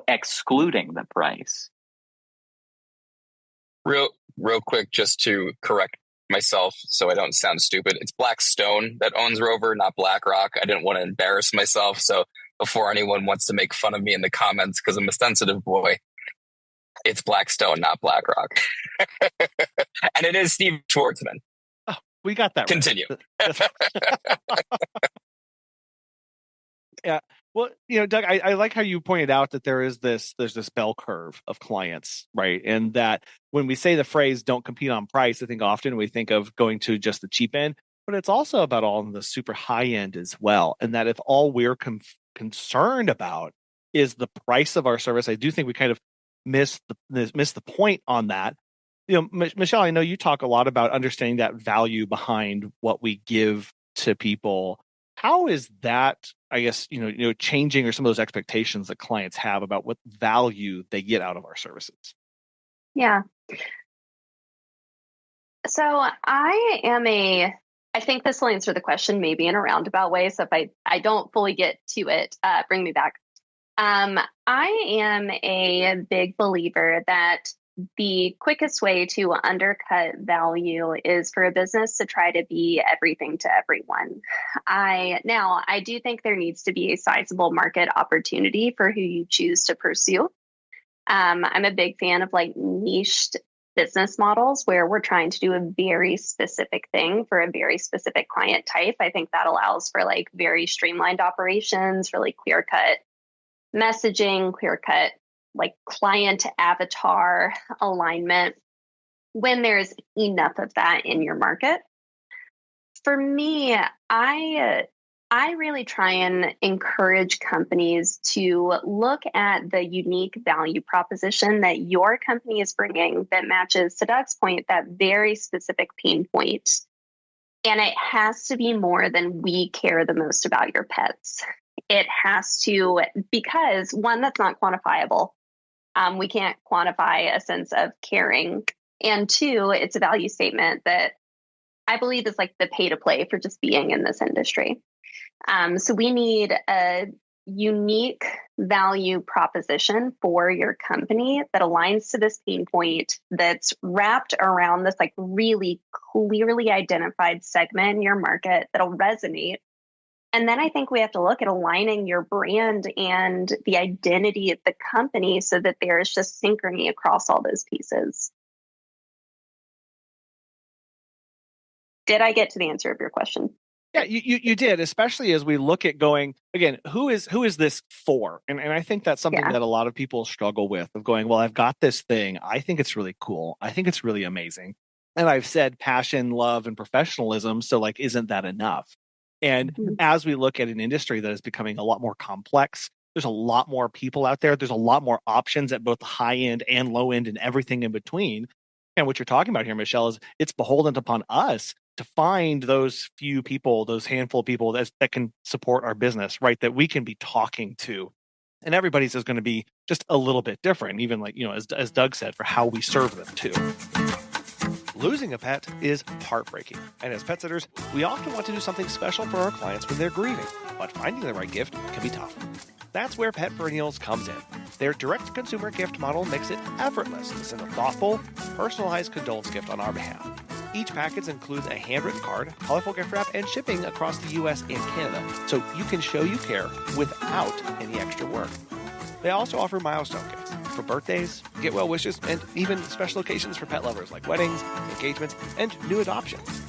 excluding the price. Real quick, just to correct myself so I don't sound stupid. It's Blackstone that owns Rover, not BlackRock. I didn't want to embarrass myself. So before anyone wants to make fun of me in the comments because I'm a sensitive boy, it's Blackstone, not BlackRock. And it is Steve Schwartzman. Oh, we got that. Continue. Right. Yeah. Well, Doug, I like how you pointed out that there's this bell curve of clients, right? And that when we say the phrase "don't compete on price," I think often we think of going to just the cheap end, but it's also about all the super high end as well. And that if all we're concerned about is the price of our service, I do think we kind of miss the point on that. Michelle, I know you talk a lot about understanding that value behind what we give to people. How is that, I guess, changing, or some of those expectations that clients have about what value they get out of our services? Yeah. So I think this will answer the question maybe in a roundabout way. So if I don't fully get to it, bring me back. I am a big believer that the quickest way to undercut value is for a business to try to be everything to everyone. I do think there needs to be a sizable market opportunity for who you choose to pursue. I'm a big fan of like niched business models where we're trying to do a very specific thing for a very specific client type. I think that allows for like very streamlined operations, really clear-cut messaging, clear-cut like client avatar alignment when there's enough of that in your market. For me, I really try and encourage companies to look at the unique value proposition that your company is bringing that matches, to Doug's point, that very specific pain point. And it has to be more than we care the most about your pets. It has to, because one, that's not quantifiable. We can't quantify a sense of caring. And two, it's a value statement that I believe is like the pay to play for just being in this industry. So we need a unique value proposition for your company that aligns to this pain point, that's wrapped around this like really clearly identified segment in your market that'll resonate. And then I think we have to look at aligning your brand and the identity of the company so that there is just synchrony across all those pieces. Did I get to the answer of your question? Yeah, you did, especially as we look at going, again, who is this for? And I think that's something that a lot of people struggle with, of going, well, I've got this thing. I think it's really cool. I think it's really amazing. And I've said passion, love, and professionalism. So like, isn't that enough? And as we look at an industry that is becoming a lot more complex, there's a lot more people out there. There's a lot more options at both the high end and low end and everything in between. And what you're talking about here, Michelle, is it's beholden upon us to find those few people, those handful of people that can support our business, right? That we can be talking to. And everybody's is going to be just a little bit different, even like, as Doug said, for how we serve them too. Losing a pet is heartbreaking. And as pet sitters, we often want to do something special for our clients when they're grieving. But finding the right gift can be tough. That's where Pet Perennials comes in. Their direct-to-consumer gift model makes it effortless to send a thoughtful, personalized condolence gift on our behalf. Each package includes a handwritten card, colorful gift wrap, and shipping across the U.S. and Canada, so you can show you care without any extra work. They also offer milestone gifts for birthdays, get well wishes, and even special occasions for pet lovers like weddings, engagements, and new adoptions.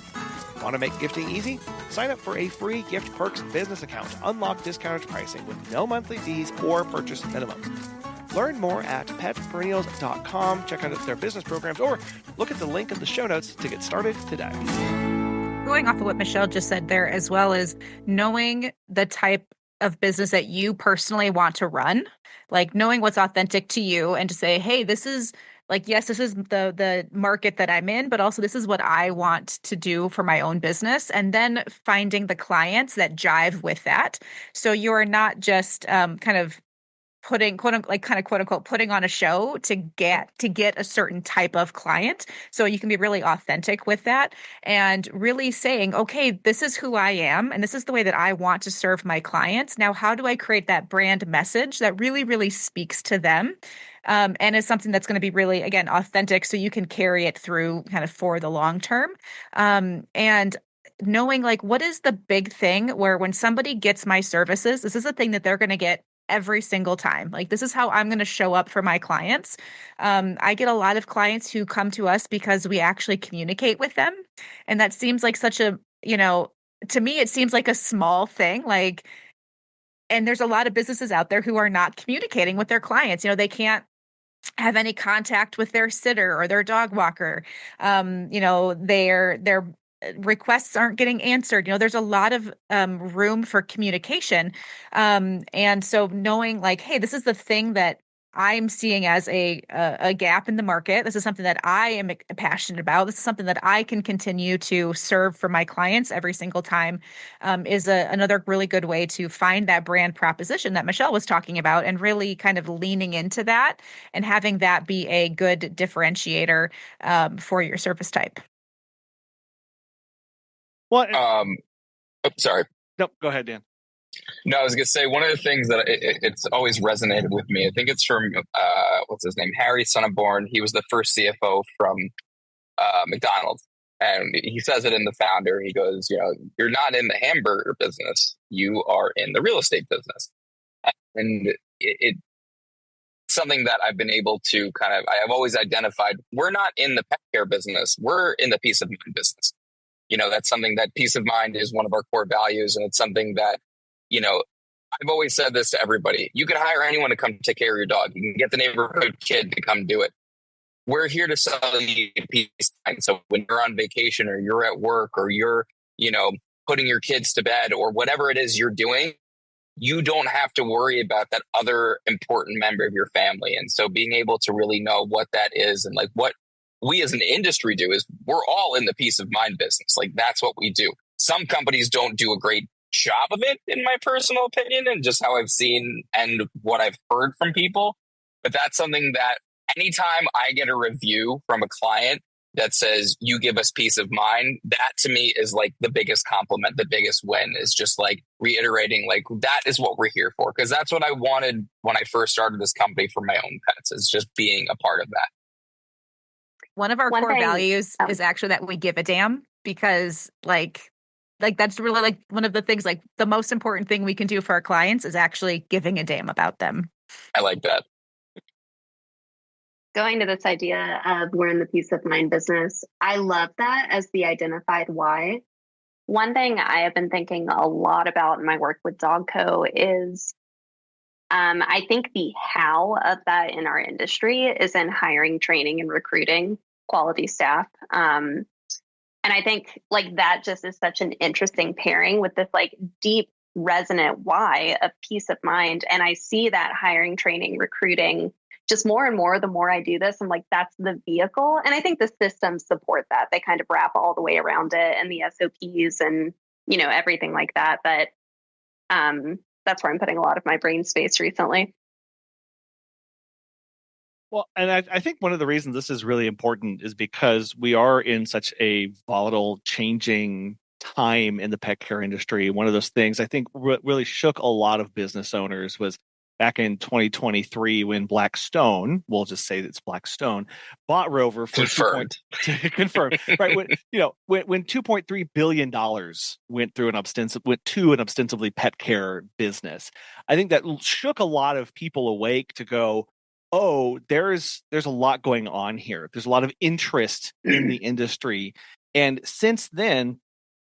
Want to make gifting easy? Sign up for a free Gift Perks business account to unlock discounted pricing with no monthly fees or purchase minimums. Learn more at petperennials.com, check out their business programs, or look at the link in the show notes to get started today. Going off of what Michelle just said there, as well as knowing the type of business that you personally want to run, like knowing what's authentic to you and to say, hey, this is like, yes, this is the market that I'm in, but also this is what I want to do for my own business. And then finding the clients that jive with that. So you're not just kind of putting quote unquote putting on a show to get a certain type of client. So you can be really authentic with that and really saying, okay, this is who I am and this is the way that I want to serve my clients. Now, how do I create that brand message that really, really speaks to them? And is something that's going to be really, again, authentic so you can carry it through kind of for the long term. And knowing like, what is the big thing where when somebody gets my services, this is a thing that they're going to get every single time. Like, this is how I'm going to show up for my clients. I get a lot of clients who come to us because we actually communicate with them. And that seems like such a, to me, it seems like a small thing. Like, and there's a lot of businesses out there who are not communicating with their clients. They can't have any contact with their sitter or their dog walker. Their requests aren't getting answered. There's a lot of room for communication. And so knowing like, hey, this is the thing that I'm seeing as a gap in the market. This is something that I am passionate about. This is something that I can continue to serve for my clients every single time, is another really good way to find that brand proposition that Michelle was talking about and really kind of leaning into that and having that be a good differentiator for your service type. Well, sorry. No, go ahead, Dan. No, I was going to say one of the things that it's always resonated with me. I think it's from what's his name, Harry Sonneborn. He was the first CFO from McDonald's, and he says it in The Founder. He goes, you're not in the hamburger business; you are in the real estate business, and it's something that I've been able to I have always identified. We're not in the pet care business; we're in the peace of mind business. That's something that peace of mind is one of our core values, and it's something that. I've always said this to everybody. You can hire anyone to come take care of your dog. You can get the neighborhood kid to come do it. We're here to sell you peace of mind. So when you're on vacation or you're at work or you're, putting your kids to bed or whatever it is you're doing, you don't have to worry about that other important member of your family. And so being able to really know what that is and like what we as an industry do is we're all in the peace of mind business. Like that's what we do. Some companies don't do a great job of it, in my personal opinion, and just how I've seen and what I've heard from people. But that's something that anytime I get a review from a client that says, you give us peace of mind, that to me is like the biggest compliment, the biggest win is just like reiterating, like, that is what we're here for. Because that's what I wanted when I first started this company for my own pets, is just being a part of that. One of our core values is actually that we give a damn, because like that's really like one of the things, like the most important thing we can do for our clients is actually giving a damn about them. I like that. Going to this idea of we're in the peace of mind business, I love that as the identified why. One thing I have been thinking a lot about in my work with Dogco is I think the how of that in our industry is in hiring, training, and recruiting quality staff. And I think like that just is such an interesting pairing with this like deep resonant why of peace of mind. And I see that hiring, training, recruiting just more and more, the more I do this, I'm like, that's the vehicle. And I think the systems support that. They kind of wrap all the way around it and the SOPs and, everything like that. But that's where I'm putting a lot of my brain space recently. Well, and I think one of the reasons this is really important is because we are in such a volatile, changing time in the pet care industry. One of those things I think really shook a lot of business owners was back in 2023 when Blackstone, we'll just say it's Blackstone, bought Rover for confirmed. Right? When $2.3 billion went to an ostensibly pet care business, I think that shook a lot of people awake to go, oh, there's a lot going on here. There's a lot of interest in the industry. And since then,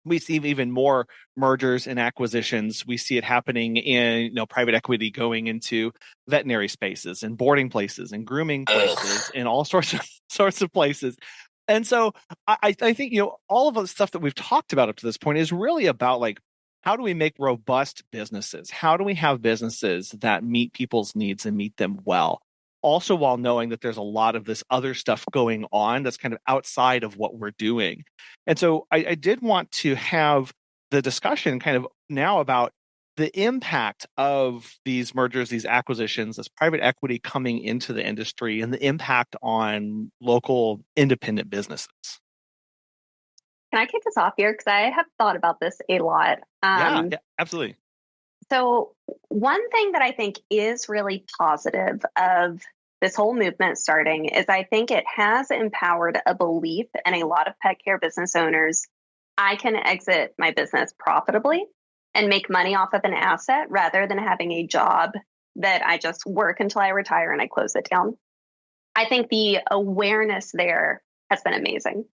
we see even more mergers and acquisitions. We see it happening in private equity going into veterinary spaces and boarding places and grooming places and all sorts of places. And so I think all of the stuff that we've talked about up to this point is really about like, how do we make robust businesses? How do we have businesses that meet people's needs and meet them well? Also, while knowing that there's a lot of this other stuff going on that's kind of outside of what we're doing. And so I did want to have the discussion kind of now about the impact of these mergers, these acquisitions, this private equity coming into the industry and the impact on local independent businesses. Can I kick us off here? Because I have thought about this a lot. Yeah, absolutely. So one thing that I think is really positive of this whole movement starting is I think it has empowered a belief in a lot of pet care business owners. I can exit my business profitably and make money off of an asset rather than having a job that I just work until I retire and I close it down. I think the awareness there has been amazing.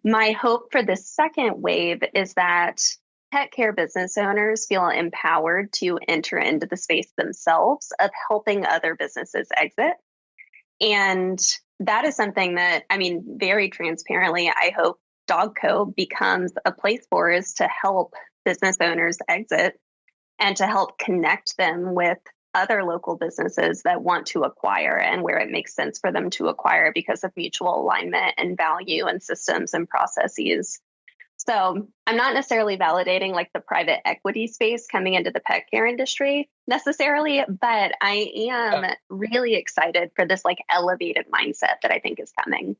My hope for the second wave is that pet care business owners feel empowered to enter into the space themselves of helping other businesses exit. And that is something that, very transparently, I hope Dogco becomes a place for, is to help business owners exit and to help connect them with other local businesses that want to acquire and where it makes sense for them to acquire because of mutual alignment and value and systems and processes. So I'm not necessarily validating like the private equity space coming into the pet care industry necessarily, but I am really excited for this like elevated mindset that I think is coming.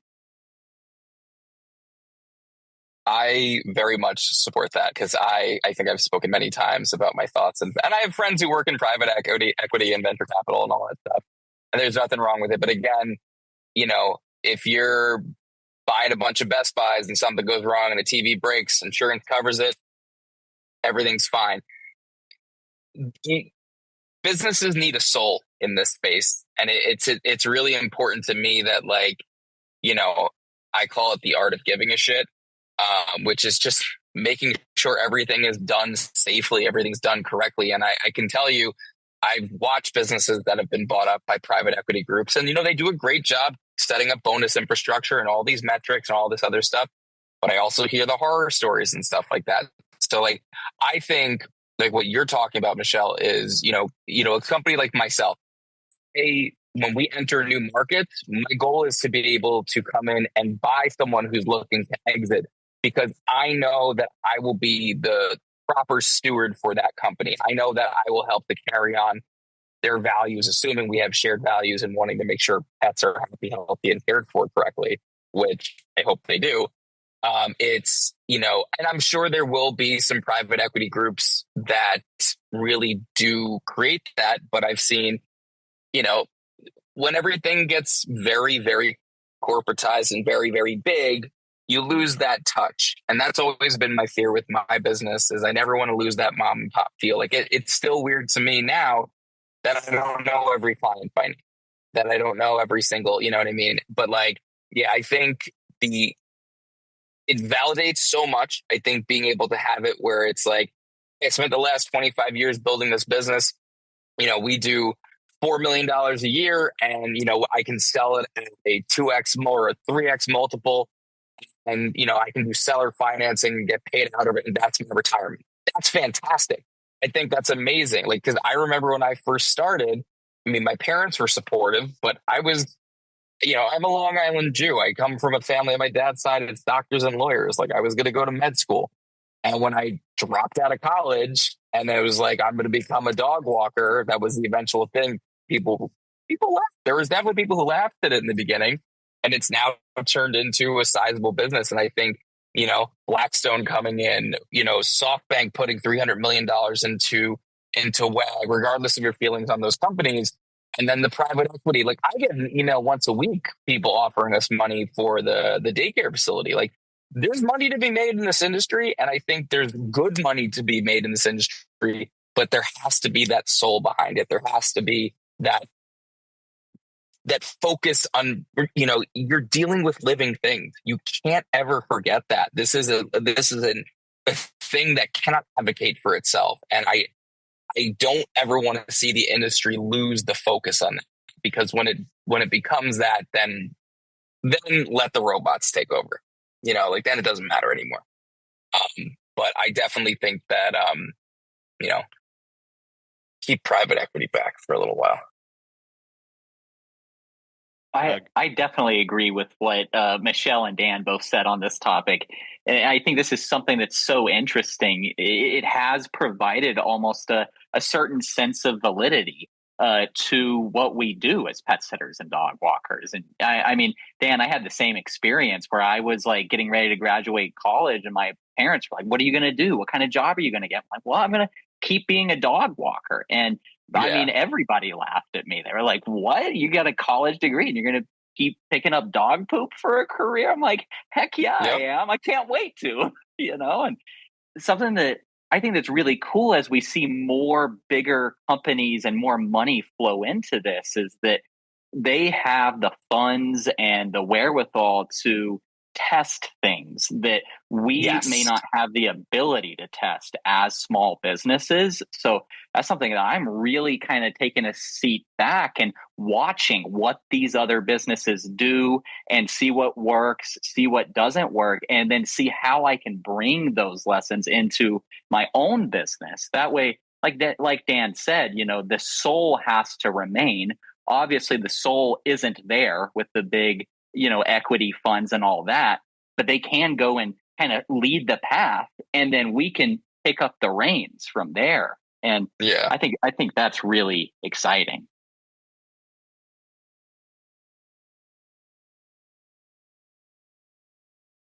I very much support that because I think I've spoken many times about my thoughts and I have friends who work in private equity and venture capital and all that stuff. And there's nothing wrong with it. But again, if you're buying a bunch of Best Buys and something goes wrong and a TV breaks, insurance covers it, everything's fine. Businesses need a soul in this space. And it's really important to me that I call it the art of giving a shit, which is just making sure everything is done safely, everything's done correctly. And I can tell you, I've watched businesses that have been bought up by private equity groups and, they do a great job setting up bonus infrastructure and all these metrics and all this other stuff. but I also hear the horror stories and stuff like that. So like, I think like what you're talking about, Michelle, is, a company like myself, when we enter new markets, my goal is to be able to come in and buy someone who's looking to exit, because I know that I will be the proper steward for that company. I know that I will help to carry on their values, assuming we have shared values and wanting to make sure pets are happy, healthy, and cared for correctly, which I hope they do. And I'm sure there will be some private equity groups that really do create that. But I've seen, when everything gets very, very corporatized and very, very big, you lose that touch. And that's always been my fear with my business, is I never want to lose that mom and pop feel. Like it's still weird to me now that I don't know every client by name, that I don't know every single, you know what I mean? But like, yeah, I think it validates so much. I think being able to have it where it's like, I spent the last 25 years building this business. We do $4 million a year, and, I can sell it at a 2x more or 3x multiple. And, I can do seller financing and get paid out of it. And that's my retirement. That's fantastic. I think that's amazing. Like, because I remember when I first started, my parents were supportive, but I was, I'm a Long Island Jew. I come from a family on my dad's side, it's doctors and lawyers. Like, I was going to go to med school. And when I dropped out of college and it was like, I'm going to become a dog walker, that was the eventual thing. People laughed. There was definitely people who laughed at it in the beginning, and it's now turned into a sizable business. And I think, Blackstone coming in, SoftBank putting $300 million into WAG, regardless of your feelings on those companies. And then the private equity, like I get an email once a week, people offering us money for the daycare facility. Like, there's money to be made in this industry. And I think there's good money to be made in this industry, but there has to be that soul behind it. There has to be that focus on, you're dealing with living things. You can't ever forget that. This is a thing that cannot advocate for itself. And I don't ever want to see the industry lose the focus on that, because when it becomes that, then let the robots take over, then it doesn't matter anymore. But I definitely think that, keep private equity back for a little while. I definitely agree with what Michelle and Dan both said on this topic. And I think this is something that's so interesting. It has provided almost a certain sense of validity to what we do as pet sitters and dog walkers. And I mean, Dan, I had the same experience where I was like getting ready to graduate college, and my parents were like, "What are you going to do? What kind of job are you going to get?" I'm like, "Well, I'm going to keep being a dog walker." And I mean, everybody laughed at me. They were like, "What? You got a college degree and you're going to keep picking up dog poop for a career?" I'm like, "Heck yeah, I am. I can't wait to," And something that I think that's really cool as we see more bigger companies and more money flow into this is that they have the funds and the wherewithal to test things that we may not have the ability to test as small businesses. So that's something that I'm really kind of taking a seat back and watching what these other businesses do and see what works, see what doesn't work, and then see how I can bring those lessons into my own business. That way, like Dan said, the soul has to remain. Obviously, the soul isn't there with the big equity funds and all that, but they can go and kind of lead the path, and then we can pick up the reins from there. And I think that's really exciting.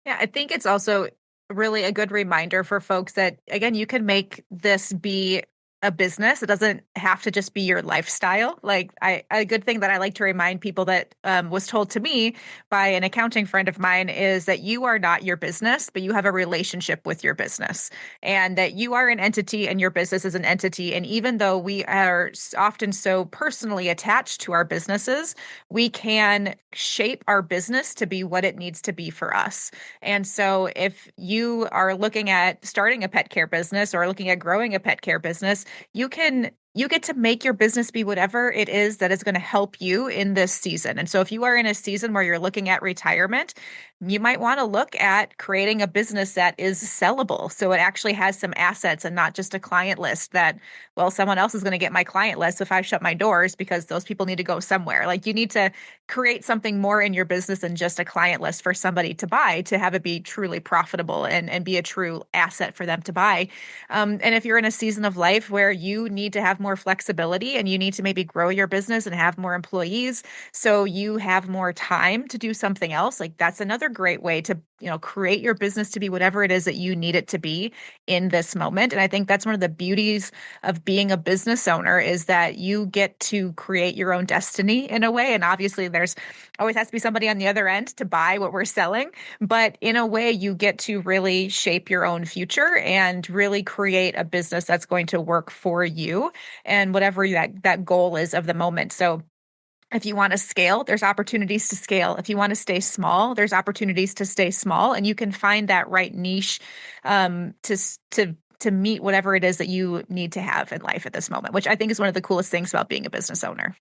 Yeah, I think it's also really a good reminder for folks that, again, you can make this be a business. It doesn't have to just be your lifestyle. Like a good thing that I like to remind people that was told to me by an accounting friend of mine is that you are not your business, but you have a relationship with your business, and that you are an entity and your business is an entity. And even though we are often so personally attached to our businesses, we can shape our business to be what it needs to be for us. And so if you are looking at starting a pet care business or looking at growing a pet care business, you get to make your business be whatever it is that is going to help you in this season. And so if you are in a season where you're looking at retirement, you might want to look at creating a business that is sellable. So it actually has some assets and not just a client list that, well, someone else is going to get my client list if I shut my doors because those people need to go somewhere. Like you need to create something more in your business than just a client list for somebody to buy to have it be truly profitable and be a true asset for them to buy. And if you're in a season of life where you need to have more flexibility and you need to maybe grow your business and have more employees, so you have more time to do something else, like that's another great way to, create your business to be whatever it is that you need it to be in this moment. And I think that's one of the beauties of being a business owner is that you get to create your own destiny in a way. And obviously there's always has to be somebody on the other end to buy what we're selling. But in a way, you get to really shape your own future and really create a business that's going to work for you and whatever that goal is of the moment. So if you want to scale, there's opportunities to scale. If you want to stay small, there's opportunities to stay small, and you can find that right niche to meet whatever it is that you need to have in life at this moment, which I think is one of the coolest things about being a business owner.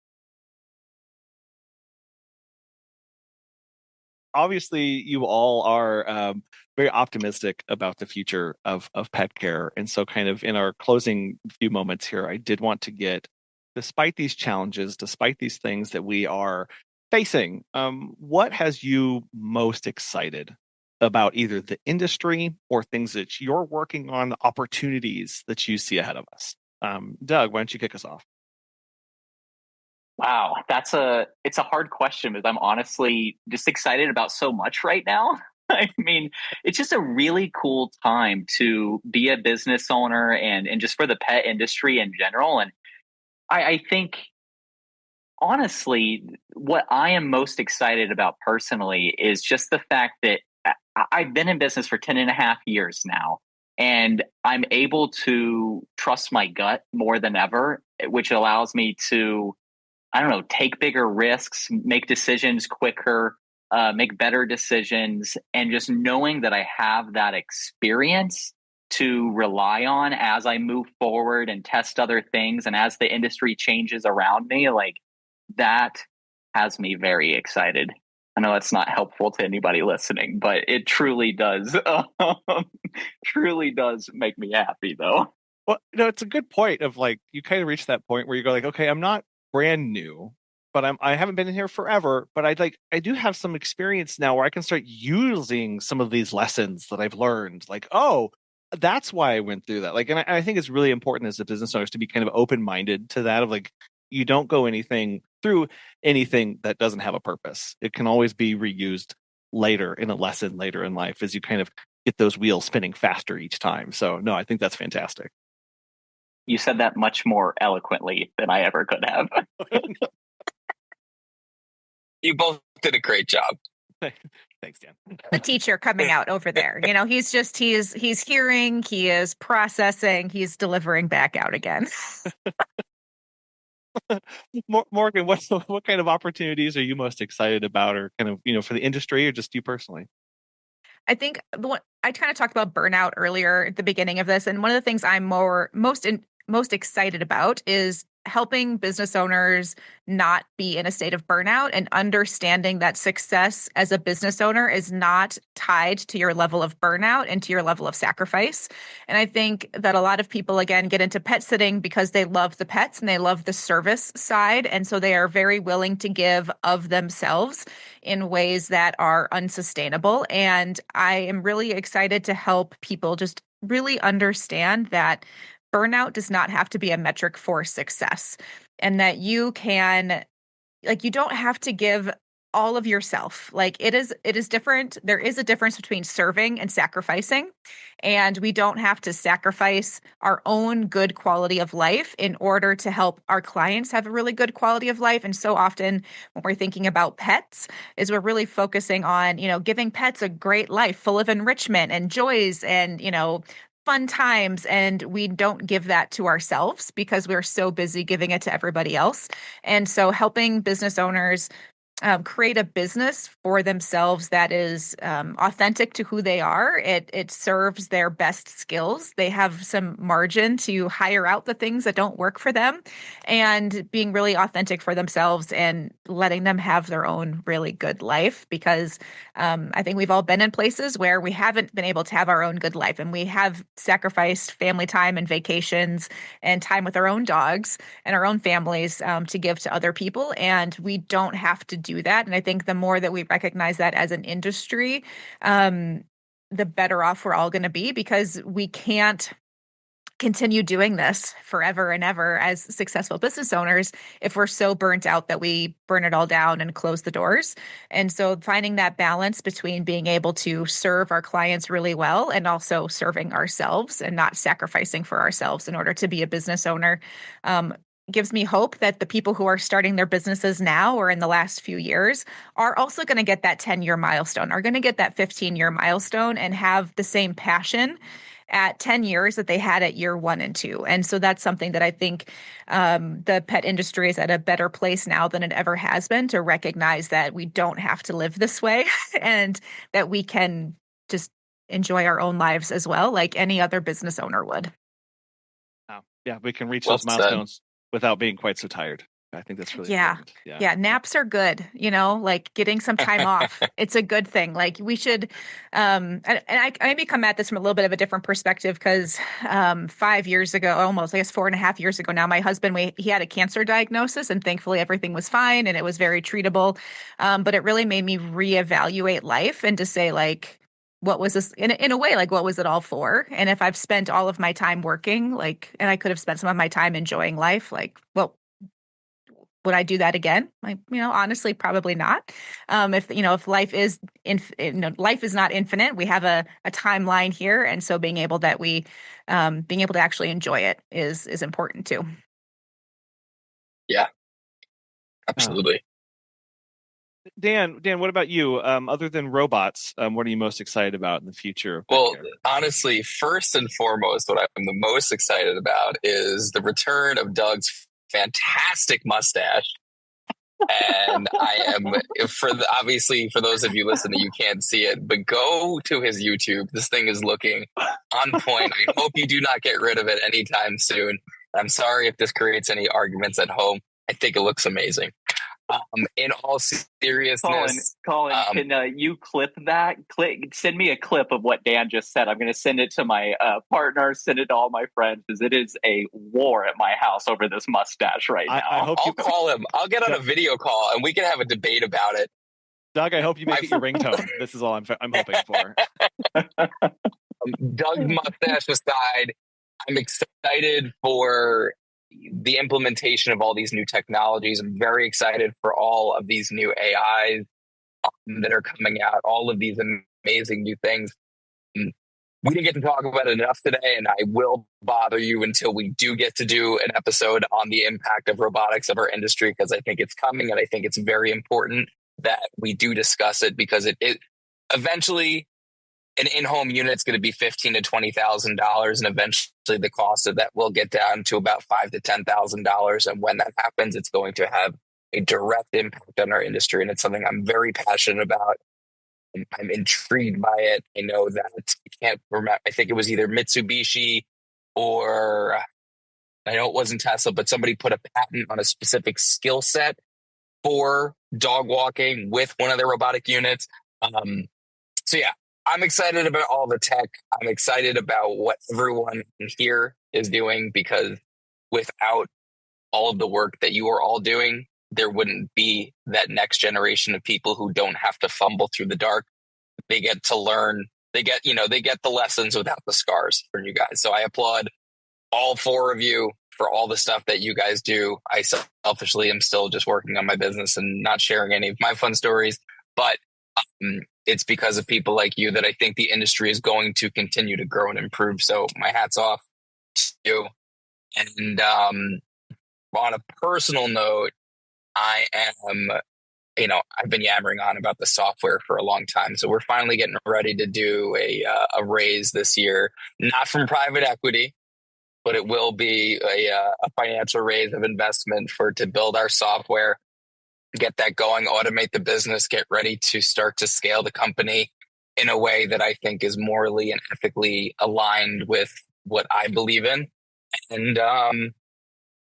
Obviously, you all are very optimistic about the future of pet care. And so kind of in our closing few moments here, I did want to get, despite these challenges, despite these things that we are facing, what has you most excited about either the industry or things that you're working on, opportunities that you see ahead of us? Doug, why don't you kick us off? Wow, it's a hard question because I'm honestly just excited about so much right now. I mean, it's just a really cool time to be a business owner and just for the pet industry in general. And I think honestly, what I am most excited about personally is just the fact that I've been in business for 10 and a half years now, and I'm able to trust my gut more than ever, which allows me to, I don't know, take bigger risks, make decisions quicker, make better decisions. And just knowing that I have that experience to rely on as I move forward and test other things. And as the industry changes around me, like that has me very excited. I know that's not helpful to anybody listening, but it truly does, truly does make me happy though. Well, it's a good point of like, you kind of reach that point where you go like, okay, I'm not brand new, but I haven't been in here forever, but I do have some experience now where I can start using some of these lessons that I've learned. Like, oh, that's why I went through that. Like, and I think it's really important as a business owner to be kind of open-minded to that of like, you don't go through anything that doesn't have a purpose. It can always be reused later in a lesson later in life as you kind of get those wheels spinning faster each time. So no, I think that's fantastic. You said that much more eloquently than I ever could have. You both did a great job. Thanks, Dan. The teacher coming out over there, he's hearing, he is processing, he's delivering back out again. Morgan, what kind of opportunities are you most excited about, or kind of, for the industry or just you personally? I think I kind of talked about burnout earlier at the beginning of this, and one of the things I'm most excited about is helping business owners not be in a state of burnout and understanding that success as a business owner is not tied to your level of burnout and to your level of sacrifice. And I think that a lot of people, again, get into pet sitting because they love the pets and they love the service side. And so they are very willing to give of themselves in ways that are unsustainable. And I am really excited to help people just really understand that burnout does not have to be a metric for success, and that you don't have to give all of yourself. Like it is different. There is a difference between serving and sacrificing, and we don't have to sacrifice our own good quality of life in order to help our clients have a really good quality of life. And so often when we're thinking about pets is we're really focusing on, giving pets a great life full of enrichment and joys and, fun times, and we don't give that to ourselves because we're so busy giving it to everybody else. And so helping business owners create a business for themselves that is authentic to who they are. It serves their best skills. They have some margin to hire out the things that don't work for them, and being really authentic for themselves and letting them have their own really good life. Because I think we've all been in places where we haven't been able to have our own good life, and we have sacrificed family time and vacations and time with our own dogs and our own families to give to other people. And we don't have to do that. And I think the more that we recognize that as an industry, the better off we're all going to be, because we can't continue doing this forever and ever as successful business owners if we're so burnt out that we burn it all down and close the doors. And so finding that balance between being able to serve our clients really well and also serving ourselves and not sacrificing for ourselves in order to be a business owner gives me hope that the people who are starting their businesses now or in the last few years are also going to get that 10-year milestone, are going to get that 15-year milestone and have the same passion at 10 years that they had at year 1 and 2. And so that's something that I think the pet industry is at a better place now than it ever has been, to recognize that we don't have to live this way and that we can just enjoy our own lives as well, like any other business owner would. Yeah, we can reach those milestones without being quite so tired. I think that's really important. Yeah. Naps are good, like getting some time off. It's a good thing. Like we should, and I maybe come at this from a little bit of a different perspective, because 5 years ago, almost, I guess 4.5 years ago now, my husband, he had a cancer diagnosis, and thankfully everything was fine and it was very treatable. But it really made me reevaluate life and to say, like, what was this in a way, like, what was it all for? And if I've spent all of my time working, like, and I could have spent some of my time enjoying life, like, well, would I do that again? Like, honestly, probably not. If life is, life is not infinite. We have a timeline here. And so being able to actually enjoy it is important too. Yeah, absolutely. Dan, what about you? Other than robots, what are you most excited about in the future? Well, honestly, first and foremost, what I'm the most excited about is the return of Doug's fantastic mustache. And I am, obviously, for those of you listening, you can't see it, but go to his YouTube. This thing is looking on point. I hope you do not get rid of it anytime soon. I'm sorry if this creates any arguments at home. I think it looks amazing. In all seriousness, Collin, can you clip that? Send me a clip of what Dan just said. I'm going to send it to my partner, send it to all my friends, because it is a war at my house over this mustache right now. I'll call him. I'll get on a video call and we can have a debate about it. Doug, I hope you make it your ringtone. This is all I'm hoping for. Doug's mustache aside, I'm excited for the implementation of all these new technologies. I'm very excited for all of these new AIs that are coming out, all of these amazing new things. We didn't get to talk about it enough today, and I will bother you until we do get to do an episode on the impact of robotics of our industry, because I think it's coming, and I think it's very important that we do discuss it, because it eventually an in-home unit is going to be $15,000 to $20,000, and eventually the cost of that will get down to about $5,000 to $10,000. And when that happens, it's going to have a direct impact on our industry, and it's something I'm very passionate about. I'm intrigued by it. I know that I can't remember. I think it was either Mitsubishi or I know it wasn't Tesla, but somebody put a patent on a specific skill set for dog walking with one of their robotic units. So yeah. I'm excited about all the tech. I'm excited about what everyone here is doing, because without all of the work that you are all doing, there wouldn't be that next generation of people who don't have to fumble through the dark. They get to learn. They get the lessons without the scars from you guys. So I applaud all four of you for all the stuff that you guys do. I selfishly am still just working on my business and not sharing any of my fun stories, but it's because of people like you that I think the industry is going to continue to grow and improve. So my hat's off to you. And on a personal note, I am, I've been yammering on about the software for a long time. So we're finally getting ready to do a raise this year, not from private equity, but it will be a financial raise of investment to build our software. get that going, automate the business, get ready to start to scale the company in a way that I think is morally and ethically aligned with what I believe in, and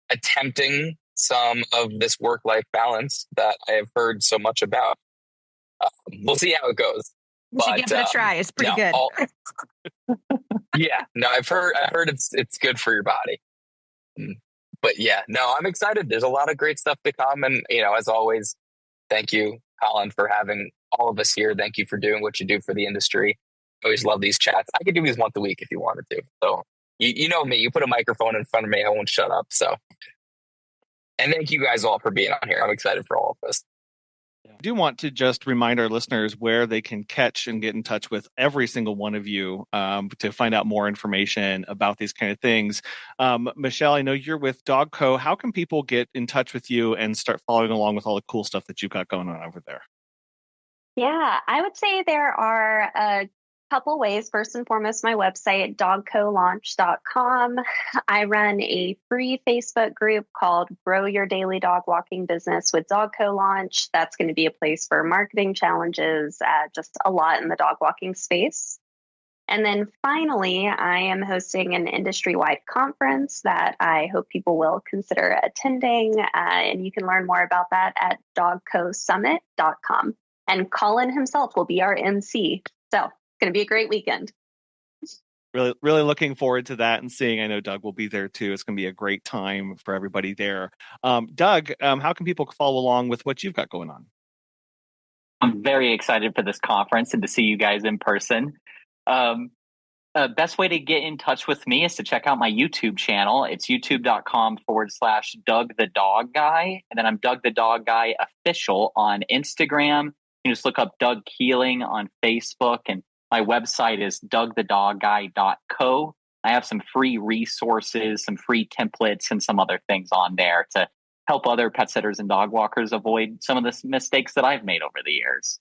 attempting some of this work-life balance that I have heard so much about. We'll see how it goes. You should give it a try. It's pretty good. I've heard it's good for your body. But yeah, no, I'm excited. There's a lot of great stuff to come. And, as always, thank you, Collin, for having all of us here. Thank you for doing what you do for the industry. I always love these chats. I could do these once a week if you wanted to. So you know me, you put a microphone in front of me, I won't shut up. So, and thank you guys all for being on here. I'm excited for all of this. I do want to just remind our listeners where they can catch and get in touch with every single one of you to find out more information about these kind of things. Michelle, I know you're with Dogco. How can people get in touch with you and start following along with all the cool stuff that you've got going on over there? Yeah, I would say there are a couple ways. First and foremost, my website, dogcolaunch.com. I run a free Facebook group called Grow Your Daily Dog Walking Business with Dogco Launch. That's going to be a place for marketing challenges, just a lot in the dog walking space. And then finally, I am hosting an industry-wide conference that I hope people will consider attending. And you can learn more about that at dogcosummit.com. And Collin himself will be our MC. So it's going to be a great weekend. Really, really looking forward to that and seeing. I know Doug will be there too. It's going to be a great time for everybody there. Doug, how can people follow along with what you've got going on? I'm very excited for this conference and to see you guys in person. Best way to get in touch with me is to check out my YouTube channel. It's youtube.com/Doug the Dog Guy. And then I'm Doug the Dog Guy Official on Instagram. You can just look up Doug Keeling on Facebook, and my website is dougthedogguy.co. I have some free resources, some free templates, and some other things on there to help other pet sitters and dog walkers avoid some of the mistakes that I've made over the years.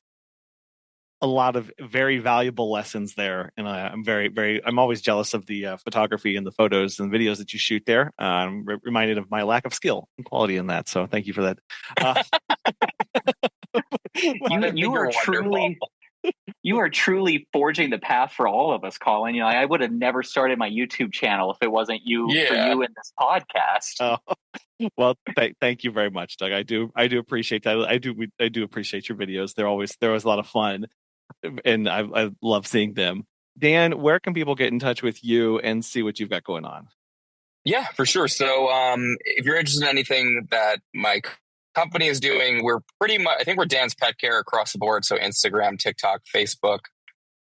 A lot of very valuable lessons there. And I'm always jealous of the photography and the photos and videos that you shoot there. I'm reminded of my lack of skill and quality in that. So thank you for that. You are truly forging the path for all of us, Collin. I would have never started my YouTube channel if it wasn't you for you in this podcast. Well, thank you very much, Doug. I do appreciate that. I do appreciate your videos. They're always a lot of fun, and I love seeing them. Dan, where can people get in touch with you and see what you've got going on? Yeah, for sure. So if you're interested in anything that my company is doing, we're pretty much, I think we're Dan's Pet Care across the board. So Instagram, TikTok, Facebook,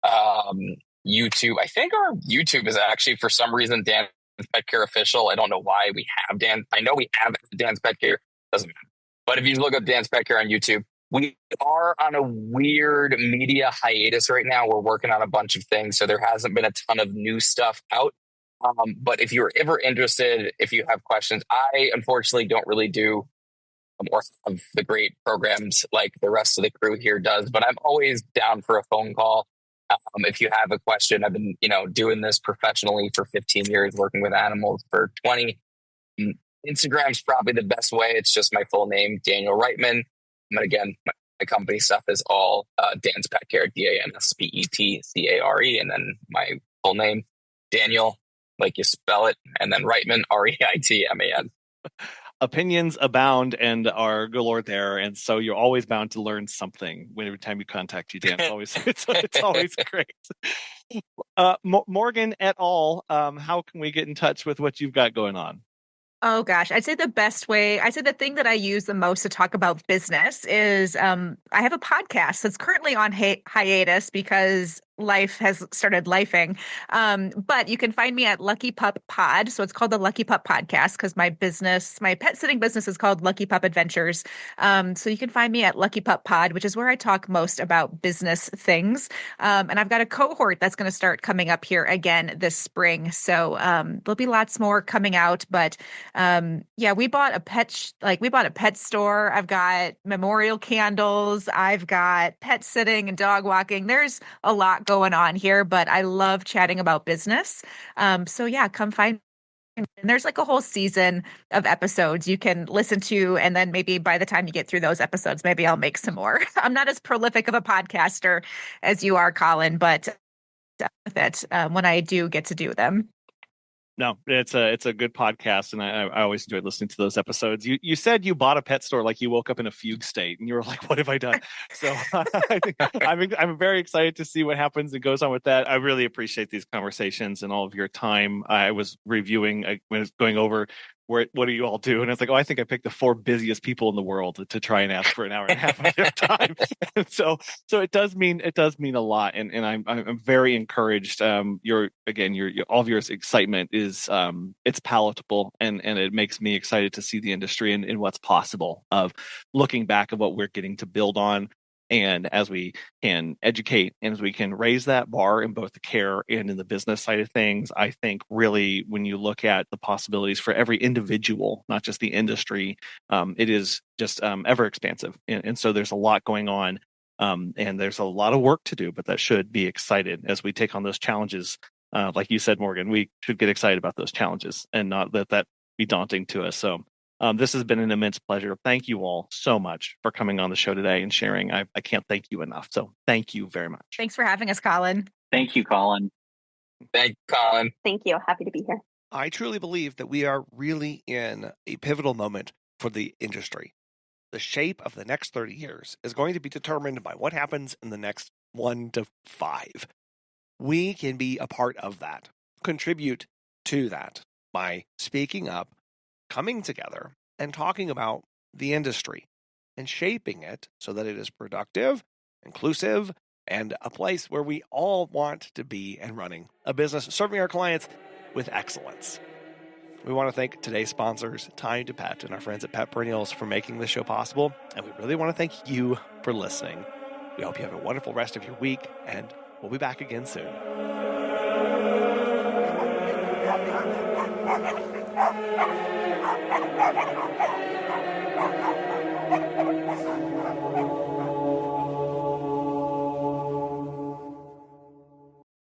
YouTube. I think our YouTube is actually, for some reason, Dan's Pet Care Official. I don't know why we have Dan. I know we have Dan's Pet Care. Doesn't matter. But if you look up Dan's Pet Care on YouTube, we are on a weird media hiatus right now. We're working on a bunch of things. So there hasn't been a ton of new stuff out. But if you're ever interested, if you have questions, I unfortunately don't really do more of the great programs like the rest of the crew here does, but I'm always down for a phone call. If you have a question, I've been, doing this professionally for 15 years, working with animals for 20. Instagram's probably the best way. It's just my full name, Daniel Reitman. And again, my company stuff is all Dan's Pet Care, DANSPETCARE, and then my full name, Daniel, like you spell it, and then Reitman, REITMAN. Opinions abound and are galore there, and so you're always bound to learn something every time you contact you, Dan. It's always great. Morgan et al., how can we get in touch with what you've got going on? Oh gosh, I'd say the thing that I use the most to talk about business is I have a podcast that's currently on hiatus because life has started lifing. But you can find me at Lucky Pup Pod. So it's called the Lucky Pup Podcast because my pet sitting business is called Lucky Pup Adventures. So you can find me at Lucky Pup Pod, which is where I talk most about business things. And I've got a cohort that's going to start coming up here again this spring. So there'll be lots more coming out. But we bought a pet store. I've got memorial candles. I've got pet sitting and dog walking. There's a lot going on here, but I love chatting about business. So yeah, come find And there's like a whole season of episodes you can listen to. And then maybe by the time you get through those episodes, maybe I'll make some more. I'm not as prolific of a podcaster as you are, Collin, but with it when I do get to do them. No, it's a good podcast, and I always enjoyed listening to those episodes. You said you bought a pet store like you woke up in a fugue state, and you were like, "What have I done?" So I think I'm very excited to see what happens and goes on with that. I really appreciate these conversations and all of your time. I was reviewing, I was going over what do you all do, and I was like, "Oh, I think I picked the 4 busiest people in the world to try and ask for an hour and a half of their time." And so it does mean a lot, and I'm very encouraged. Your all of your excitement is it's palatable, and it makes me excited to see the industry and what's possible of looking back at what we're getting to build on. And as we can educate and as we can raise that bar in both the care and in the business side of things, I think really when you look at the possibilities for every individual, not just the industry, it is just ever expansive. And so there's a lot going on, and there's a lot of work to do, but that should be excited as we take on those challenges. Like you said, Morgan, we should get excited about those challenges and not let that be daunting to us. So this has been an immense pleasure. Thank you all so much for coming on the show today and sharing. I can't thank you enough. So thank you very much. Thanks for having us, Collin. Thank you, Collin. Thank you, Collin. Thank you. Happy to be here. I truly believe that we are really in a pivotal moment for the industry. The shape of the next 30 years is going to be determined by what happens in the next 1 to 5. We can be a part of that, contribute to that by speaking up, coming together, and talking about the industry and shaping it so that it is productive, inclusive, and a place where we all want to be and running a business serving our clients with excellence. We want to thank today's sponsors, Time to Pet, and our friends at Pet Perennials for making this show possible. And we really want to thank you for listening. We hope you have a wonderful rest of your week, and we'll be back again soon.